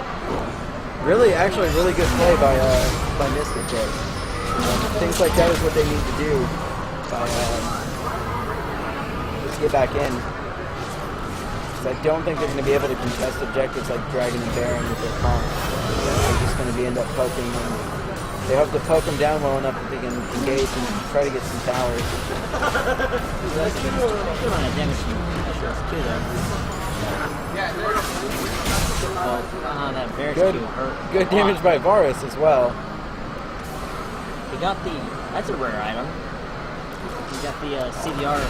Actually, really good play by Mystik there. Things like that is what they need to do. Just get back in. because I don't think they're going to be able to contest objectives like Dragon and Baron with their comp. They're just going to be end up poking them. They hope to poke them down well enough that they can engage and try to get some towers. Good amount of damage from Ezreal's Q there. Well, that Varus Q hurt. Good damage by Varus as well. He got the, that's a rare item. He got the CDR.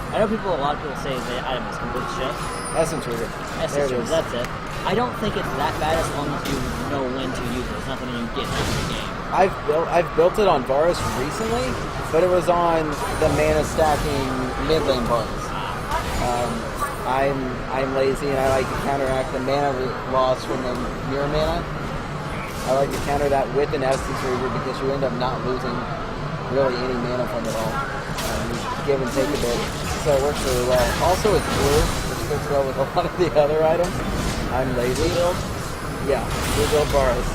I know a lot of people say the item is complete shit. Essence Reader. Essence Reader, that's it. I don't think it's that bad as long as you know when to use it. It's not something you get in the game. I've built it on Varus recently, but it was on the mana stacking mid lane bugs. I'm lazy and I like to counteract the mana loss from the mirror mana. I like to counter that with an Essence Reader because you end up not losing really any mana from it all. You give and take a bit, so it works really well. Also, it's blue, which fits well with a lot of the other items. I'm lazy. Blue build? Yeah, blue build Varus.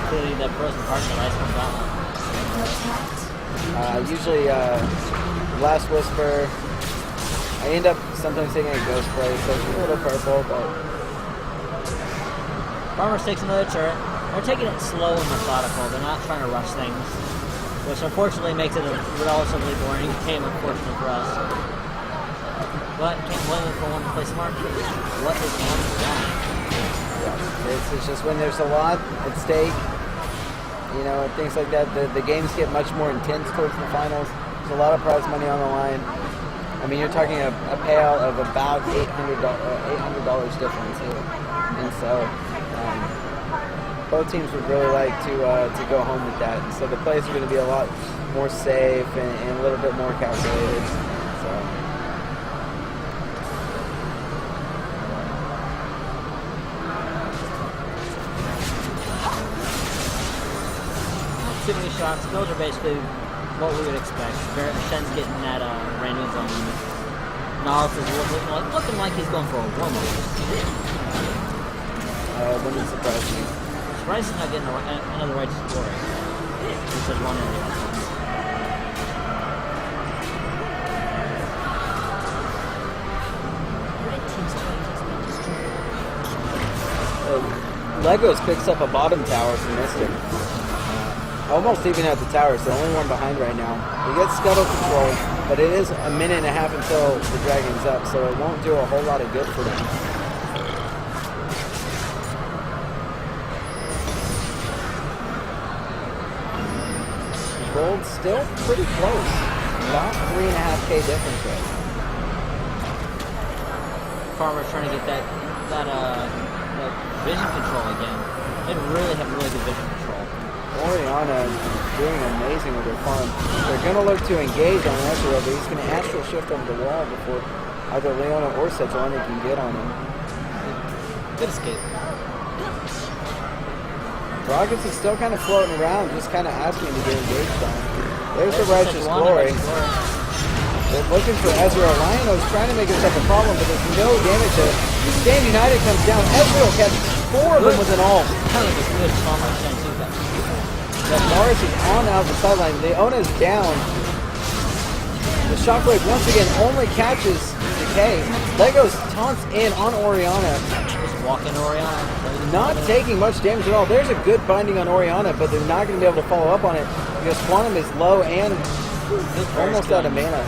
Clearly, the pros and parts are nice from that one. Usually, Last Whisper. I end up sometimes taking a Ghost Play, so it's a little purple, but. Farmers takes another turret. They're taking it slow and methodical. They're not trying to rush things, which unfortunately makes it a relatively boring game, unfortunately for us. But can't blame them for wanting to play smart. What is on the line? Yeah, it's just when there's a lot at stake, you know, and things like that, the games get much more intense towards the finals. There's a lot of prize money on the line. I mean, you're talking a payout of about $800 difference here. And so, both teams would really like to go home with that. And so the plays are going to be a lot more safe and a little bit more calculated. So. Too many shots. Those are basically what we would expect. Shen's getting that random zone. Nautilus is looking like he's going for a warm-up. Wouldn't surprise me. Surprised he's not getting another righteous glory. He's just one in the last ones. Legos picks up a bottom tower from Mystik. Almost even at the tower, it's the only one behind right now. We get scuttle control, but it is a minute and a half until the dragon's up, so it won't do a whole lot of good for them. Gold's still pretty close. About 3.5K difference right now. Farmer's trying to get that vision control again. They really have really good vision control. Oriana doing amazing with their farm. They're going to look to engage on Ezreal, but he's going to astral shift over the wall before either Leona or Sejuani can get on him. Good escape. Rockets is still kind of floating around, just kind of asking to get engaged on. There's the Righteous Glory. They're looking for Ezreal. Liono's trying to make himself a problem, but there's no damage to it. Stand United comes down. Ezreal catches 4 of them with an ult. Kind of a good song by Shen too. But Morris is on out the sideline. Leona's down. The Shockwave once again only catches Decay. Legos taunts in on Oriana. Just walking Oriana. Not taking much damage at all. There's a good binding on Oriana, but they're not going to be able to follow up on it because Quantum is low and almost out of mana.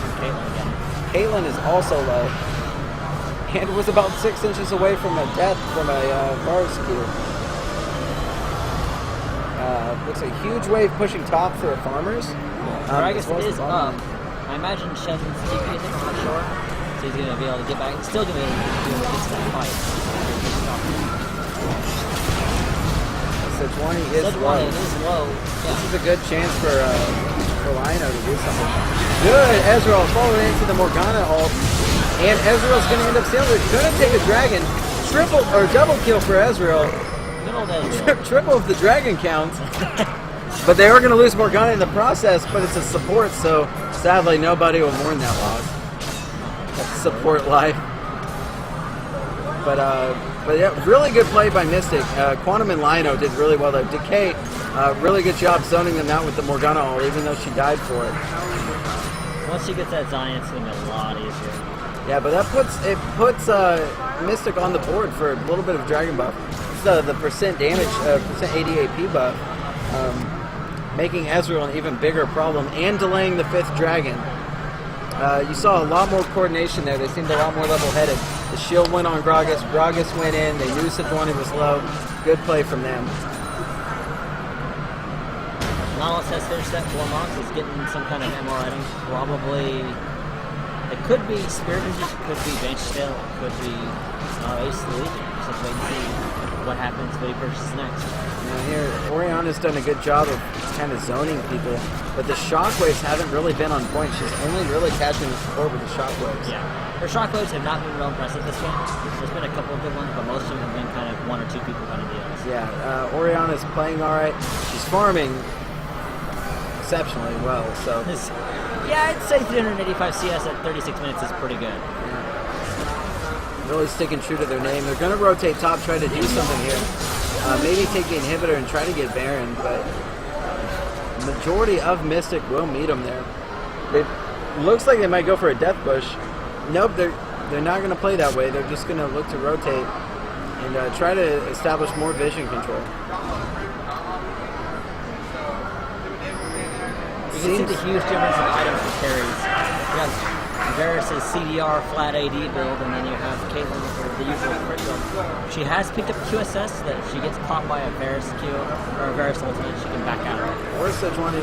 Caitlyn is also low. And was about 6 inches away from a death from a Varus Q. Looks like a huge wave pushing top for farmers. Gragas is up. I imagine Shen's TP is on the shore, so he's going to be able to get back. Still going to be able to get to that fight. Sejuani is low. This is a good chance for Lino to do something. Good! Ezreal following into the Morgana ult. And Ezreal's going to end up stealing. They're going to take a dragon. Triple or double kill for Ezreal. Triple if the dragon counts. But they are going to lose Morgana in the process, but it's a support, so sadly nobody will mourn that loss. That's support life. But yeah, really good play by Mystik. Quantum and Lino did really well there. Decay, really good job zoning them out with the Morgana ult, even though she died for it. Once she gets that Zion, it's going to be a lot easier. Yeah, but that puts Mystik on the board for a little bit of Dragon buff. It's the percent damage, percent ADAP buff, making Ezreal an even bigger problem and delaying the 5th Dragon. You saw a lot more coordination there. They seemed a lot more level-headed. The shield went on Gragas. Gragas went in. They knew Sejuani was low. Good play from them. Nautilus has finished that 4 months. He's getting some kind of MR item. Probably. It could be Spirit Vision, it could be Bench Tail, it could be Ace of the Legion. Just wait and see what happens when he purchases next. Now here, Oriana's done a good job of kind of zoning people, but the shockwaves haven't really been on point. She's only really catching the support with the shockwaves. Yeah. Her shockwaves have not been real impressive this game. There's been a couple of good ones, but most of them have been kind of 1 or 2 people kind of deals. Yeah, Oriana's playing alright. She's farming exceptionally well, so... Yeah, I'd say 385 CS at 36 minutes is pretty good. Yeah. Really sticking true to their name. They're going to rotate top, try to do something here. Maybe take the inhibitor and try to get Baron, but the majority of Mystik will meet them there. Looks like they might go for a death push. Nope, they're not going to play that way. They're just going to look to rotate and try to establish more vision control. You can see the huge difference in items for carries. You have Varus' CDR flat AD build, and then you have Caitlyn for the usual crit build. She has picked up QSS so that if she gets caught by a Varus Q or a Varus ultimate, she can back out of it. Or Sejuani.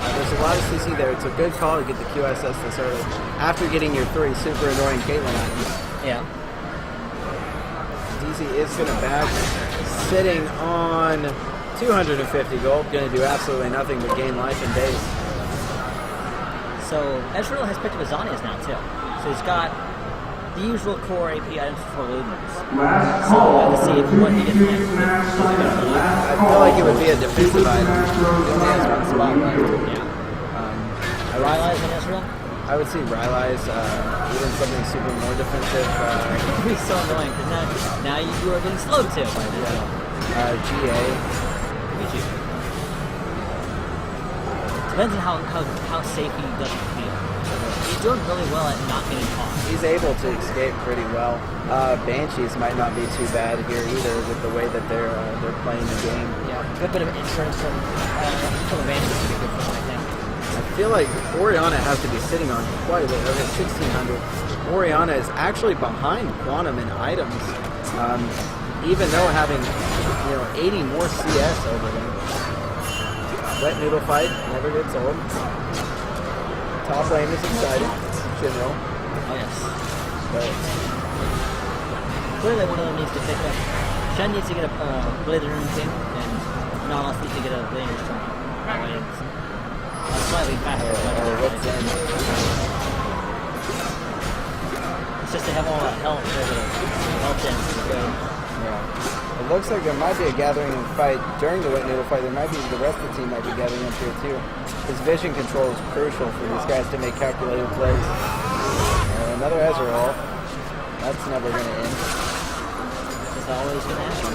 There's a lot of CC there. It's a good call to get the QSS this early after getting your 3 super annoying Caitlyn items. Yeah. DZ is going to back, sitting on 250 gold, going to do absolutely nothing but gain life and days. So Ezreal has picked up his Zhonya's now too. So he's got the usual core AP items for Ludens. So we'll see what he gets next. I feel like it would be a defensive item. He only has 1 spot left. Yeah. Rylai's on Ezreal? I would see Rylai's, even something super more defensive. It would be so annoying because now you are getting slowed too. GA. Depends on how safe he doesn't feel. He's doing really well at not getting caught. He's able to escape pretty well. Banshees might not be too bad here either with the way that they're playing the game. Yeah, a good bit of insurance from the Banshees would be good for him, I think. I feel like Oriana has to be sitting on quite a bit. Okay, 1600. Oriana is actually behind Quantum in items, even though having 80 more CS over them. Wet noodle fight never gets old. Top lane is exciting, you know. Oh yes. But clearly one of them needs to pick up. Shen needs to get a Blazer Rune King, and Nautilus needs to get a Blazer Stone. That way it's slightly faster. It's just to have all that health for the health dance is good. yeah. It looks like there might be a gathering fight during the Wet Noodle fight. There might be the rest of the team might be gathering up here too. His vision control is crucial for these guys to make calculated plays. Another Ezreal. That's never going to end. It's always going to happen.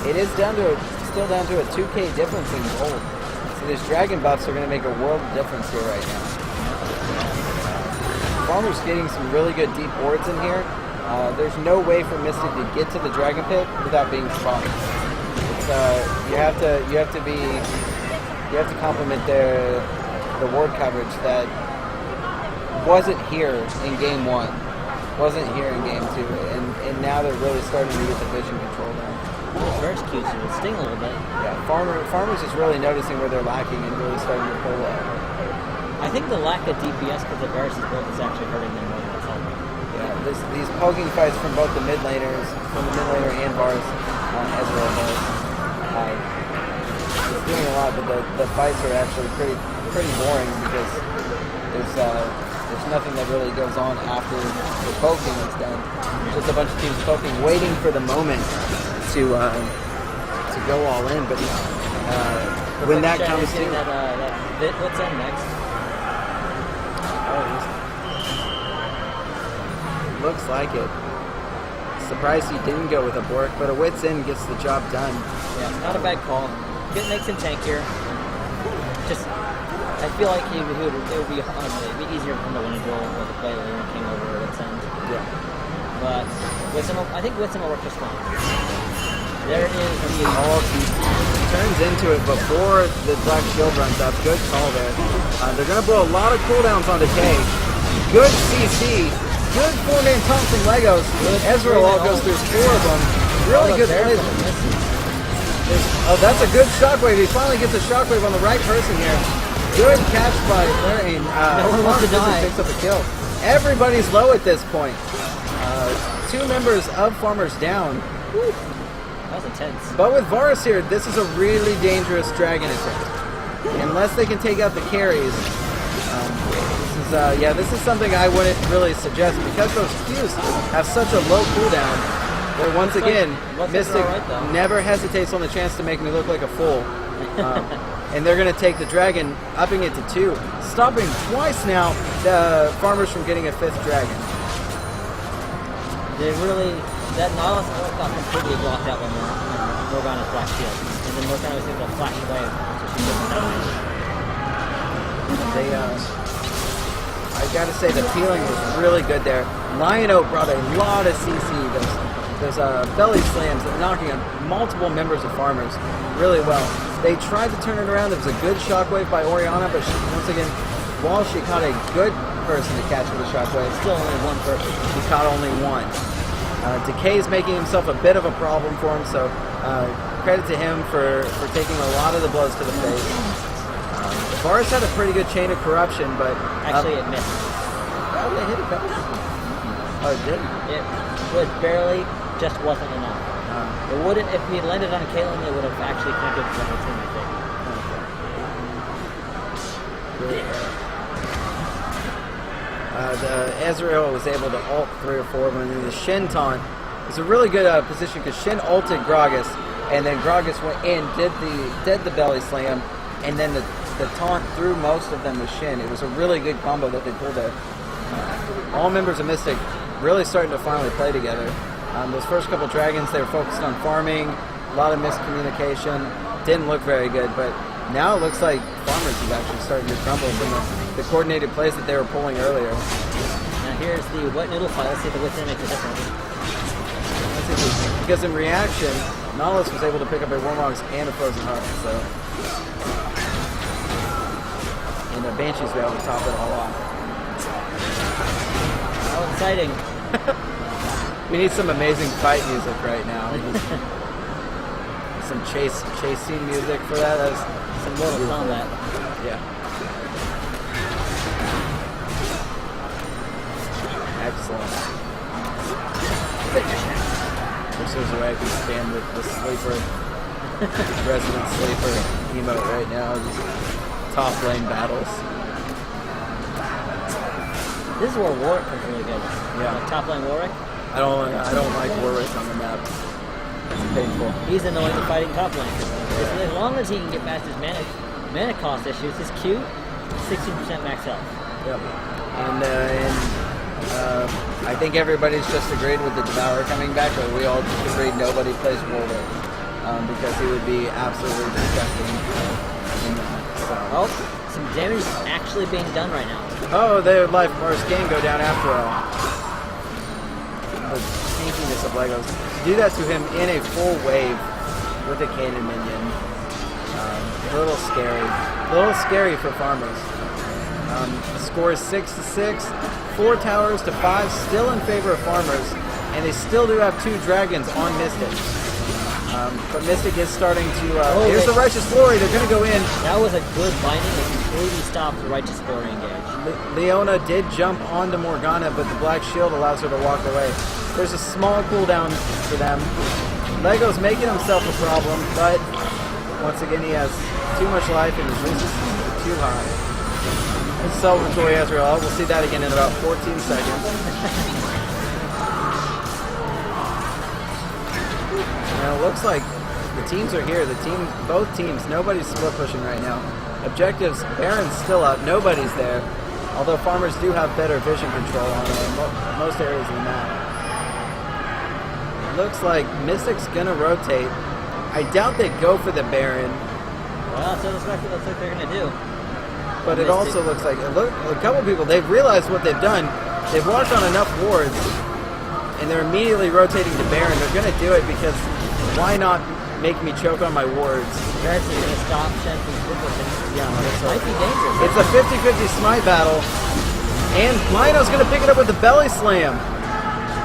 It is still down to a 2k difference in gold. So these dragon buffs are going to make a world of difference here right now. Farmer's getting some really good deep wards in here. There's no way for Mystik to get to the Dragon Pit without being spotted. It's, you have to complement the ward coverage that wasn't here in game 1, wasn't here in game 2, and now they're really starting to get the vision control down. First Q's will sting a little bit. Yeah, Farmer's just really noticing where they're lacking and really starting to pull up. I think the lack of DPS because of Varus' build is actually hurting them more than it's helping. Yeah, these poking fights from both the mid laners, from the mid laner and Varus on Ezreal does. It's doing a lot, but the fights are actually pretty boring because there's nothing that really goes on after the poking is done. Just a bunch of teams poking, waiting for the moment to go all in. But when that comes to what's up next? Looks like it. Surprised he didn't go with a Bork, but a Wit's End gets the job done. Yeah, not a bad call. It makes him tankier. Just I feel like it would be easier for him to win a duel with a play Leon King over its end. Yeah. But I think Witsum will work just fine. There is the All turns into it before the Black Shield runs up. Good call there. They're going to blow a lot of cooldowns on Decay. Good CC. Good 4-man taunt from Legos. Ezreal all goes through 4 of them. Really good plays. Oh, that's a good shockwave. He finally gets a shockwave on the right person here. Good catch by Larian. No one wants to die. Picks up a kill. Everybody's low at this point. 2 members of Farmers down. Whew. That was intense. But with Varus here, this is a really dangerous dragon attempt. Unless they can take out the carries. This is something I wouldn't really suggest because those Qs have such a low cooldown. But once again, Mystik never hesitates on the chance to make me look like a fool. And they're going to take the dragon, upping it to 2. Stopping twice now the Farmers from getting a 5th dragon. That Nautilus got completely blocked out when Morgana's Black Shield. And then Morgana was able to flash away so she couldn't die. I gotta say the peeling was really good there. Lion-O brought a lot of CC. Those belly slams that knocking on multiple members of Farmers really well. They tried to turn it around. There was a good shockwave by Orianna, but once again, while she caught a good person to catch with a shockwave, still only one person. She caught only one. Decay's making himself a bit of a problem for him, so credit to him for taking a lot of the blows to the face. Varus had a pretty good chain of corruption, but... Actually, it missed. Oh, they hit it better. Oh, it did? It was barely, just wasn't enough. It wouldn't, if we had landed on Caitlyn, it would have actually connected with the team, I think. Ezreal was able to ult 3 or 4 of them, and then the Shin taunt is a really good position because Shin ulted Gragas, and then Gragas went in, did the belly slam, and then the taunt through most of them with Shin. It was a really good combo that they pulled there. All members of Mystik really starting to finally play together. Those first couple dragons, they were focused on farming, a lot of miscommunication, didn't look very good, but now it looks like Farmers is actually starting to crumble from the coordinated plays that they were pulling earlier. Now here's the wet noodle fight. Let's see if the within makes a difference. Because in reaction, Nautilus was able to pick up a Warmogs and a Frozen Heart, so... And the Banshees were able to top it all off. How exciting. We need some amazing fight music right now. Some chase scene music for that. That's some Mortal Kombat. Yeah. Excellent. Wish there was a way I could stand with the sleeper, resident sleeper emote right now. Just top lane battles. This is where Warwick is really good. Yeah. Like top lane Warwick. I don't like Warwick on the map. It's painful. He's annoying to fighting top lane. As long as he can get past his mana cost issues, his Q, 16% max health. Yep. And I think everybody's just agreed with the Devourer coming back, but we all just agreed nobody plays Warwick because he would be absolutely disgusting in that. So. Oh, some damage is actually being done right now. Oh, their life bars can go down after all. The sneakiness of Legos. To do that to him in a full wave with a cannon minion, a little scary. A little scary for Farmers. The score is 6-6, 4 towers to 5, still in favor of Farmers, and they still do have 2 dragons on Mystik. But Mystik is starting to... here's the Righteous Glory, they're going to go in. That was a good binding that completely stopped the Righteous Glory engage. Leona did jump onto Morgana, but the Black Shield allows her to walk away. There's a small cooldown for them. Lego's making himself a problem, but once again he has too much life and his resistance is too high. It's celebratory Ezreal. We'll see that again in about 14 seconds. Now it looks like the teams are here. Both teams, nobody's split pushing right now. Objectives, Baron's still up, nobody's there. Although Farmers do have better vision control on most areas of the map. It looks like Mystik's gonna rotate. I doubt they'd go for the Baron. Well, that's what it looks like they're gonna do. but it also looks like a couple people, they've realized what they've done. They've walked on enough wards, and they're immediately rotating to Baron. They're going to do it because why not make me choke on my wards? Varus is going to stop Shen from Brooklyn. Yeah, it might be dangerous. It's a 50-50 smite battle, and Lino's going to pick it up with the belly slam.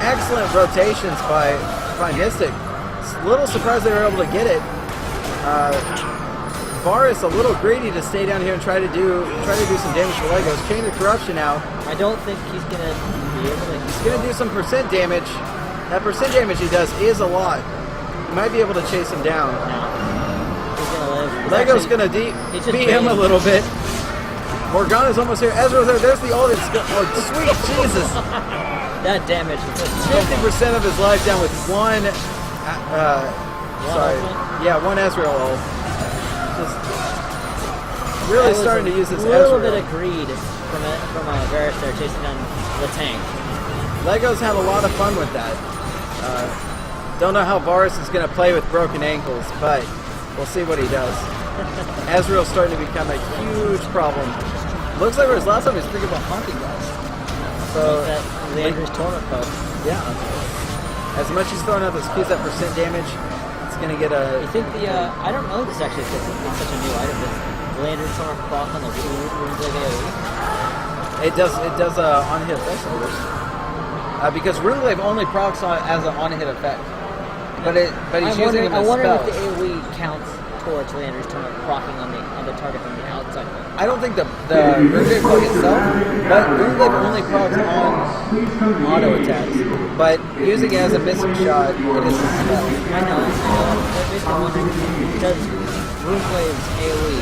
Excellent rotations by Mystik. A little surprised they were able to get it. Varus a little greedy to stay down here and try to do some damage for Legos. Chain of Corruption now. I don't think he's going to be able to... He's going to do some percent damage. That percent damage he does is a lot. You might be able to chase him down. No. He's going to live. Lego's going to beat him a little bit. Morgana's almost here. Ezra's there. There's the ult. Oh, sweet Jesus. That damage. 50% of his life down with one... one Ezreal ult. Just really starting to use this Ezreal. A little bit of greed from Varus there chasing down the tank. Legos have a lot of fun with that. Don't know how Varus is going to play with broken ankles, but we'll see what he does. Ezreal's starting to become a huge problem. Looks like his last time he was thinking about hunting guys. So that Leander's tournament poke. Yeah. As much as he's throwing out those keys, that percent damage, it's going to get a... You think I don't know this actually because it's such a new item, but Leander's tournament proc on the runes like AoE? It does on-hit effects, of course. Because Runeglaive only procs as an on-hit effect. But he's using it as I wonder spells. if the AoE counts towards Leander's tournament procking on the target from the outside. I don't think the Runeglaive proc itself, but Runeglaive only procs on auto attacks. But using it as a missing shot, it is a spell. I know. I'm basically wondering, does Runeglave's AoE,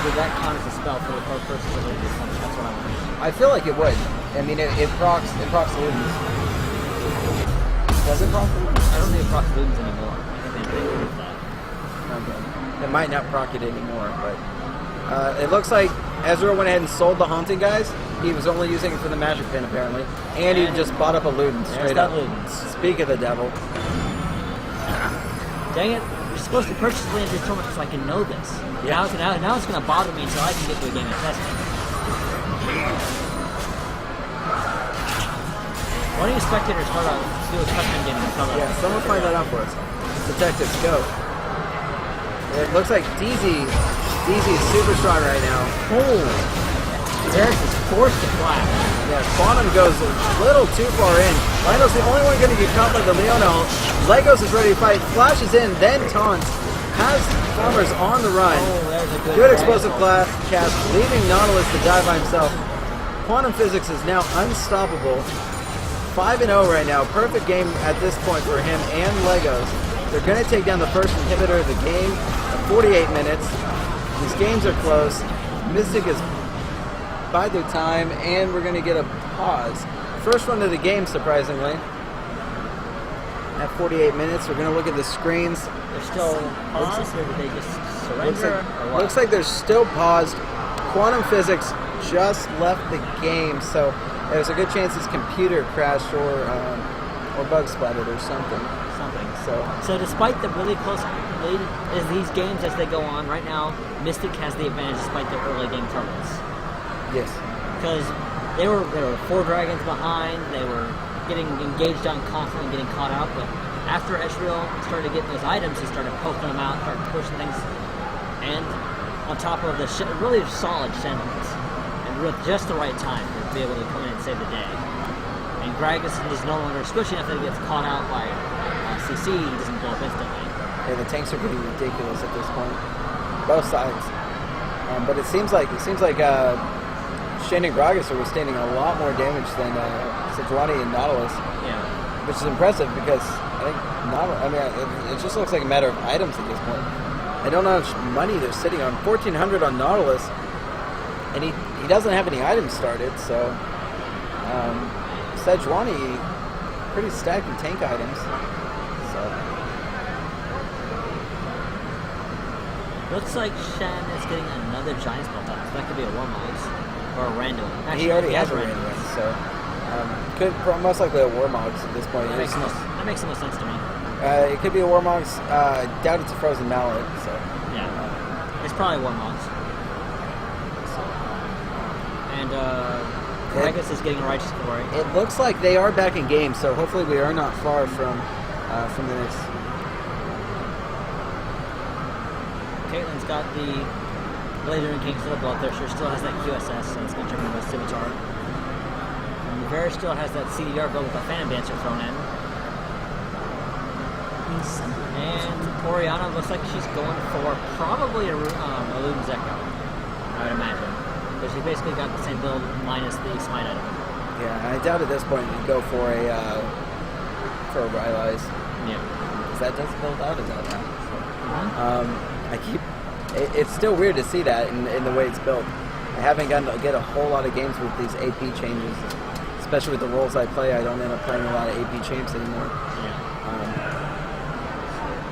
would that count as a spell for the purposes of the assumption? That's what I'm wondering. I feel like it would. I mean, it procs Ludens. Does it proc Ludens? I don't think it procs Ludens anymore. I think they moved that. Okay. It might not proc it anymore, but it looks like Ezreal went ahead and sold the Haunting guys. He was only using it for the magic pin, apparently. And he just bought up a Ludens straight up. Ludens. Speak of the devil. Dang it. You're supposed to purchase Leander's tournament so I can know this. Yeah. Now it's going to bother me until I can get to a game of testing. Why don't you spectators start out do a custom game and tell us? Yeah, someone find that out for us. Detectives, go. It looks like DZ is super strong right now. Oh! Varus is forced to flash. Yeah, Quantum goes a little too far in. Lionel's the only one going to get caught by the Leonel. Legos is ready to fight. Flashes in, then taunts. Has Farmers on the run. Oh, there's a Good explosive cast, leaving Nautilus to die by himself. Quantum Physics is now unstoppable. 5-0 right now. Perfect game at this point for him and Legos. They're going to take down the first inhibitor of the game at 48 minutes. These games are close. Mystik is bide their time, and we're going to get a pause. First run of the game, surprisingly. At 48 minutes, we're going to look at the screens. They're still paused, or did they just surrender? Looks like they're still paused. Quantum Physics just left the game, so there's a good chance his computer crashed or bug splattered or something. So despite the really close lead, is these games as they go on right now, Mystik has the advantage despite their early game troubles. Yes. Because they were 4 dragons behind, they were getting engaged on constantly getting caught out, but after Ezreal started getting those items, he started poking them out, started pushing things, and on top of the really solid Shenmue, and with just the right time to be able to come in and save the day. And Gragas is no longer squishy enough that he gets caught out by CC, he doesn't blow up instantly. Yeah, the tanks are pretty ridiculous at this point, both sides. But it seems like Shen and Gragas are withstanding a lot more damage than Sejuani and Nautilus. Yeah. Which is impressive because I think it just looks like a matter of items at this point. I don't know how much money they're sitting on. 1,400 on Nautilus, and he doesn't have any items started. So Sejuani pretty stacked in tank items. So looks like Shen is getting another giant spell time. So that could be a Warmogs or a random. He already has a random, so could most likely a Warmogs at this point. That makes the most sense to me. It could be a Warmogs. Doubt it's a Frozen Mallet. So yeah, it's probably Warmogs. Regus is getting a righteous glory. It looks like they are back in game, so hopefully we are not far from the next. Caitlin's got the Blazer and King's little Bloodthirster, still has that QSS, so it's going to turn into a Scimitar. And Bear still has that CDR build with a Phantom Dancer thrown in. And Oriana looks like she's going for probably a Luden Zecco, I would imagine. Because she basically got the same build minus the Smite item. Yeah, I doubt at this point you'd go for a Rylai's. Yeah. Because that does build out of that now. It's still weird to see that in the way it's built. I haven't gotten to get a whole lot of games with these AP changes. Especially with the roles I play, I don't end up playing a lot of AP champs anymore. Yeah.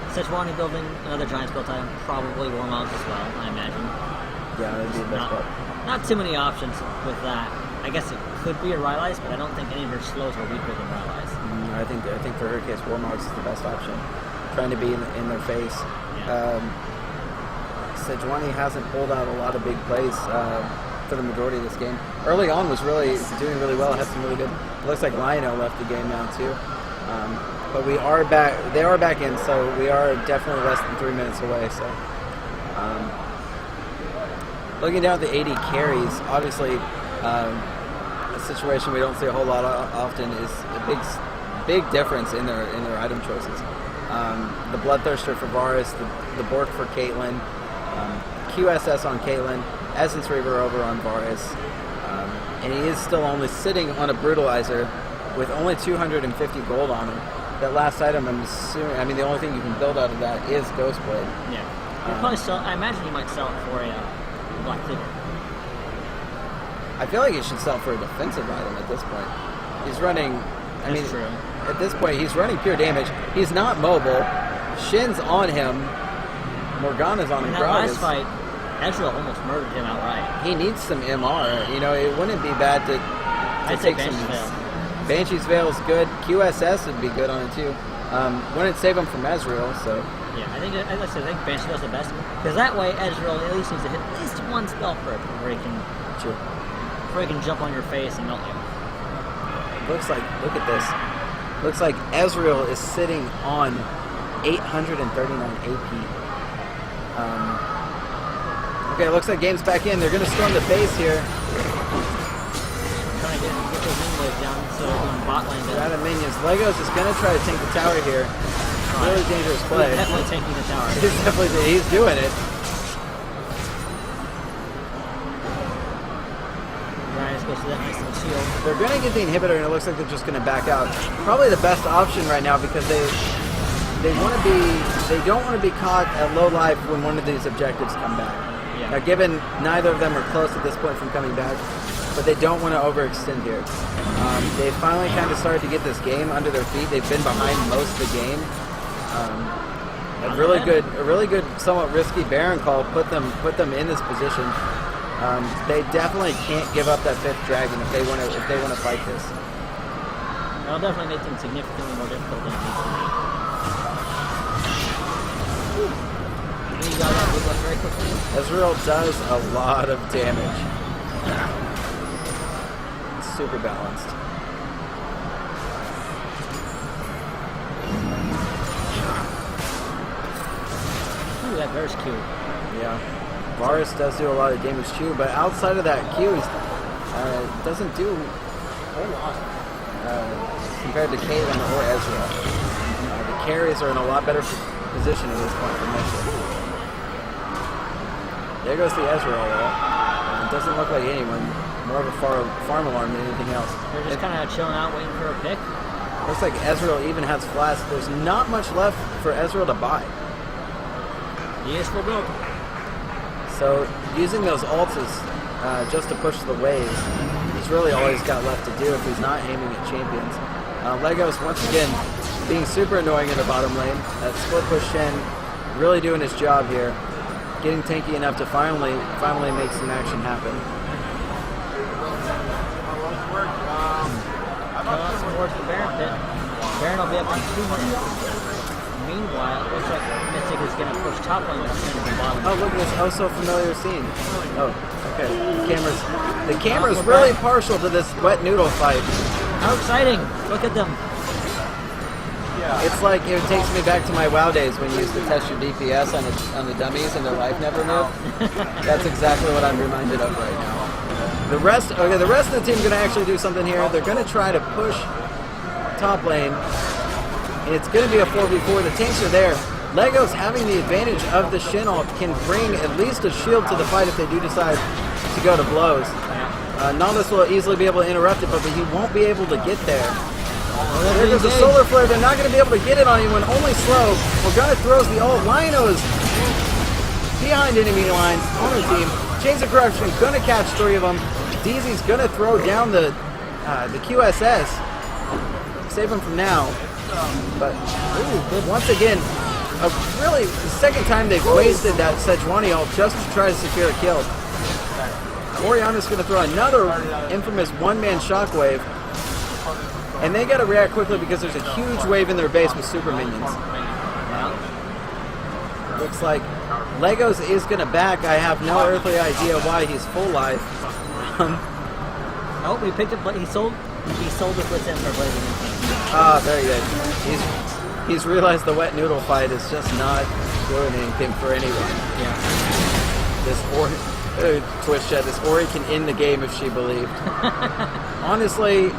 Sejuani building another Giants built item, probably Warmog as well, I imagine. Yeah, that'd be the best part. Not too many options with that. I guess it could be a Rylai's, but I don't think any of her slows are weaker than Rylai's. I think for her case, Warmogs is the best option. Trying to be in their face. Yeah. Sejuani hasn't pulled out a lot of big plays for the majority of this game. Early on was really doing really well. Had some really good. It looks like Lionel left the game now too. But we are back. They are back in, so we are definitely less than 3 minutes away. So, looking down at the 80 carries, obviously, a situation we don't see a whole lot often is a big difference in their item choices. The Bloodthirster for Varus, the Bork for Caitlyn, QSS on Caitlyn, Essence Reaver over on Varus, and he is still only sitting on a Brutalizer with only 250 gold on him. That last item, I'm assuming, I mean, the only thing you can build out of that is Ghostblade. Yeah. You'll probably sell, I imagine you might sell it for a Black Cleaver. I feel like he should sell for a defensive item at this point. He's running, That's true. At this point, he's running pure damage. He's not mobile. Shin's on him. Morgana's on him. In that last fight, Ezreal almost murdered him outright. He needs some MR. You know, it wouldn't be bad to take some. Banshee's Veil is good. QSS would be good on it too. Wouldn't save him from Ezreal, so. Yeah, I think Banshee does the best. Because that way, Ezreal at least needs to hit at least one spell per before he can jump on your face and melt you. Looks like, look at this. Looks like Ezreal is sitting on 839 AP. Okay, it looks like game's back in. They're going to storm the base here. Trying to get those minion waves down, so they're going bot lane down. Out of minions. Legos is going to try to tank the tower here. Really dangerous play. He's definitely tanking the tower. He's doing it. Ryan goes to that nice little shield. They're going to get the inhibitor, and it looks like they're just going to back out. Probably the best option right now because they don't want to be caught at low life when one of these objectives come back. Yeah. Now, given neither of them are close at this point from coming back, but they don't want to overextend here. They finally kind of started to get this game under their feet. They've been behind most of the game. A really good, somewhat risky Baron call put them in this position. They definitely can't give up that 5th dragon if they want to fight this. That'll definitely make things significantly more difficult than it needs to be. You got that blue buff very quickly. Ezreal does a lot of damage. It's super balanced. Ooh, that Varus Q. Yeah. Varus does do a lot of damage too, but outside of that Q, he doesn't do a whole lot compared to Caitlyn or Ezreal. The carries are in a lot better position at this point for Mystik. There goes the Ezreal though. It doesn't look like anyone. More of a farm alarm than anything else. They're just kind of chilling out, waiting for a pick. Looks like Ezreal even has flash. There's not much left for Ezreal to buy. He is full build. So using those ults just to push the waves is really all he's got left to do if he's not aiming at champions. Legos once again being super annoying in the bottom lane. That split push Shen really doing his job here. Getting tanky enough to finally make some action happen. Towards the Baron pit. Baron will be up on 2 minutes. Meanwhile, it looks like Mystik is going to push top lane instead of the bottom. Oh, look at this oh so familiar scene. Oh, okay. The camera's really partial to this wet noodle fight. How exciting! Look at them. It's like it takes me back to my WoW days when you used to test your DPS on the dummies and their life never moved. That's exactly what I'm reminded of right now. The rest of the team going to actually do something here. They're going to try to push top lane. And it's going to be a 4v4. The tanks are there. Lego's having the advantage of the Shin ult can bring at least a shield to the fight if they do decide to go to blows. Nautilus will easily be able to interrupt it, but he won't be able to get there. There goes the solar flare. They're not going to be able to get it on anyone. Only slow. Morgana throws the ult. Lionel is behind enemy lines on the team. Chains of Corruption going to catch 3 of them. DZ's going to throw down the QSS. Save him from now. But once again, really the second time they've wasted that Sejuani ult just to try to secure a kill. Oriana's going to throw another infamous one-man shockwave. And they got to react quickly because there's a huge wave in their base with super minions. Looks like Legos is going to back. I have no earthly idea why he's full life. Oh, we picked up. He sold the Blitz in for Blazing Instinct. Ah, very good. He's realized the wet noodle fight is just not doing anything for anyone. Yeah. This Twitch chat. This Ori can end the game if she believed. Honestly,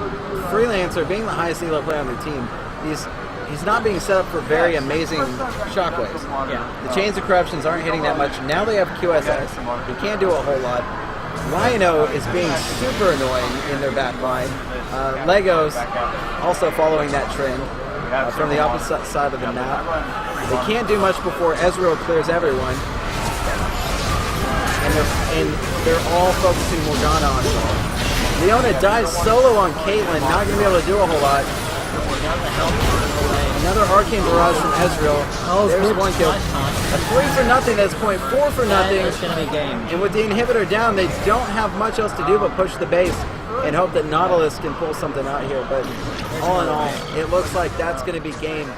Freelancer being the highest elo player on the team, he's not being set up for very amazing shockwaves. Yeah. The Chains of Corruptions aren't hitting that much. Now they have QSS. He can't do a whole lot. Rhino is being super annoying in their back line. Legos also following that trend from the opposite side of the map. They can't do much before Ezreal clears everyone. And they're all focusing Morgana on it. Leona dives solo on Caitlyn, not going to be able to do a whole lot. Another Arcane Barrage from Ezreal. Oh, there's one kill. A 3 for nothing, that's point 4 for nothing. It's going to be game. And with the inhibitor down, they don't have much else to do but push the base and hope that Nautilus can pull something out here. But all in all, it looks like that's going to be game.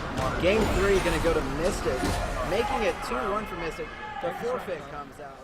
Game 3 going to go to Mystik, making it 2-1 for Mystik. The forfeit comes out.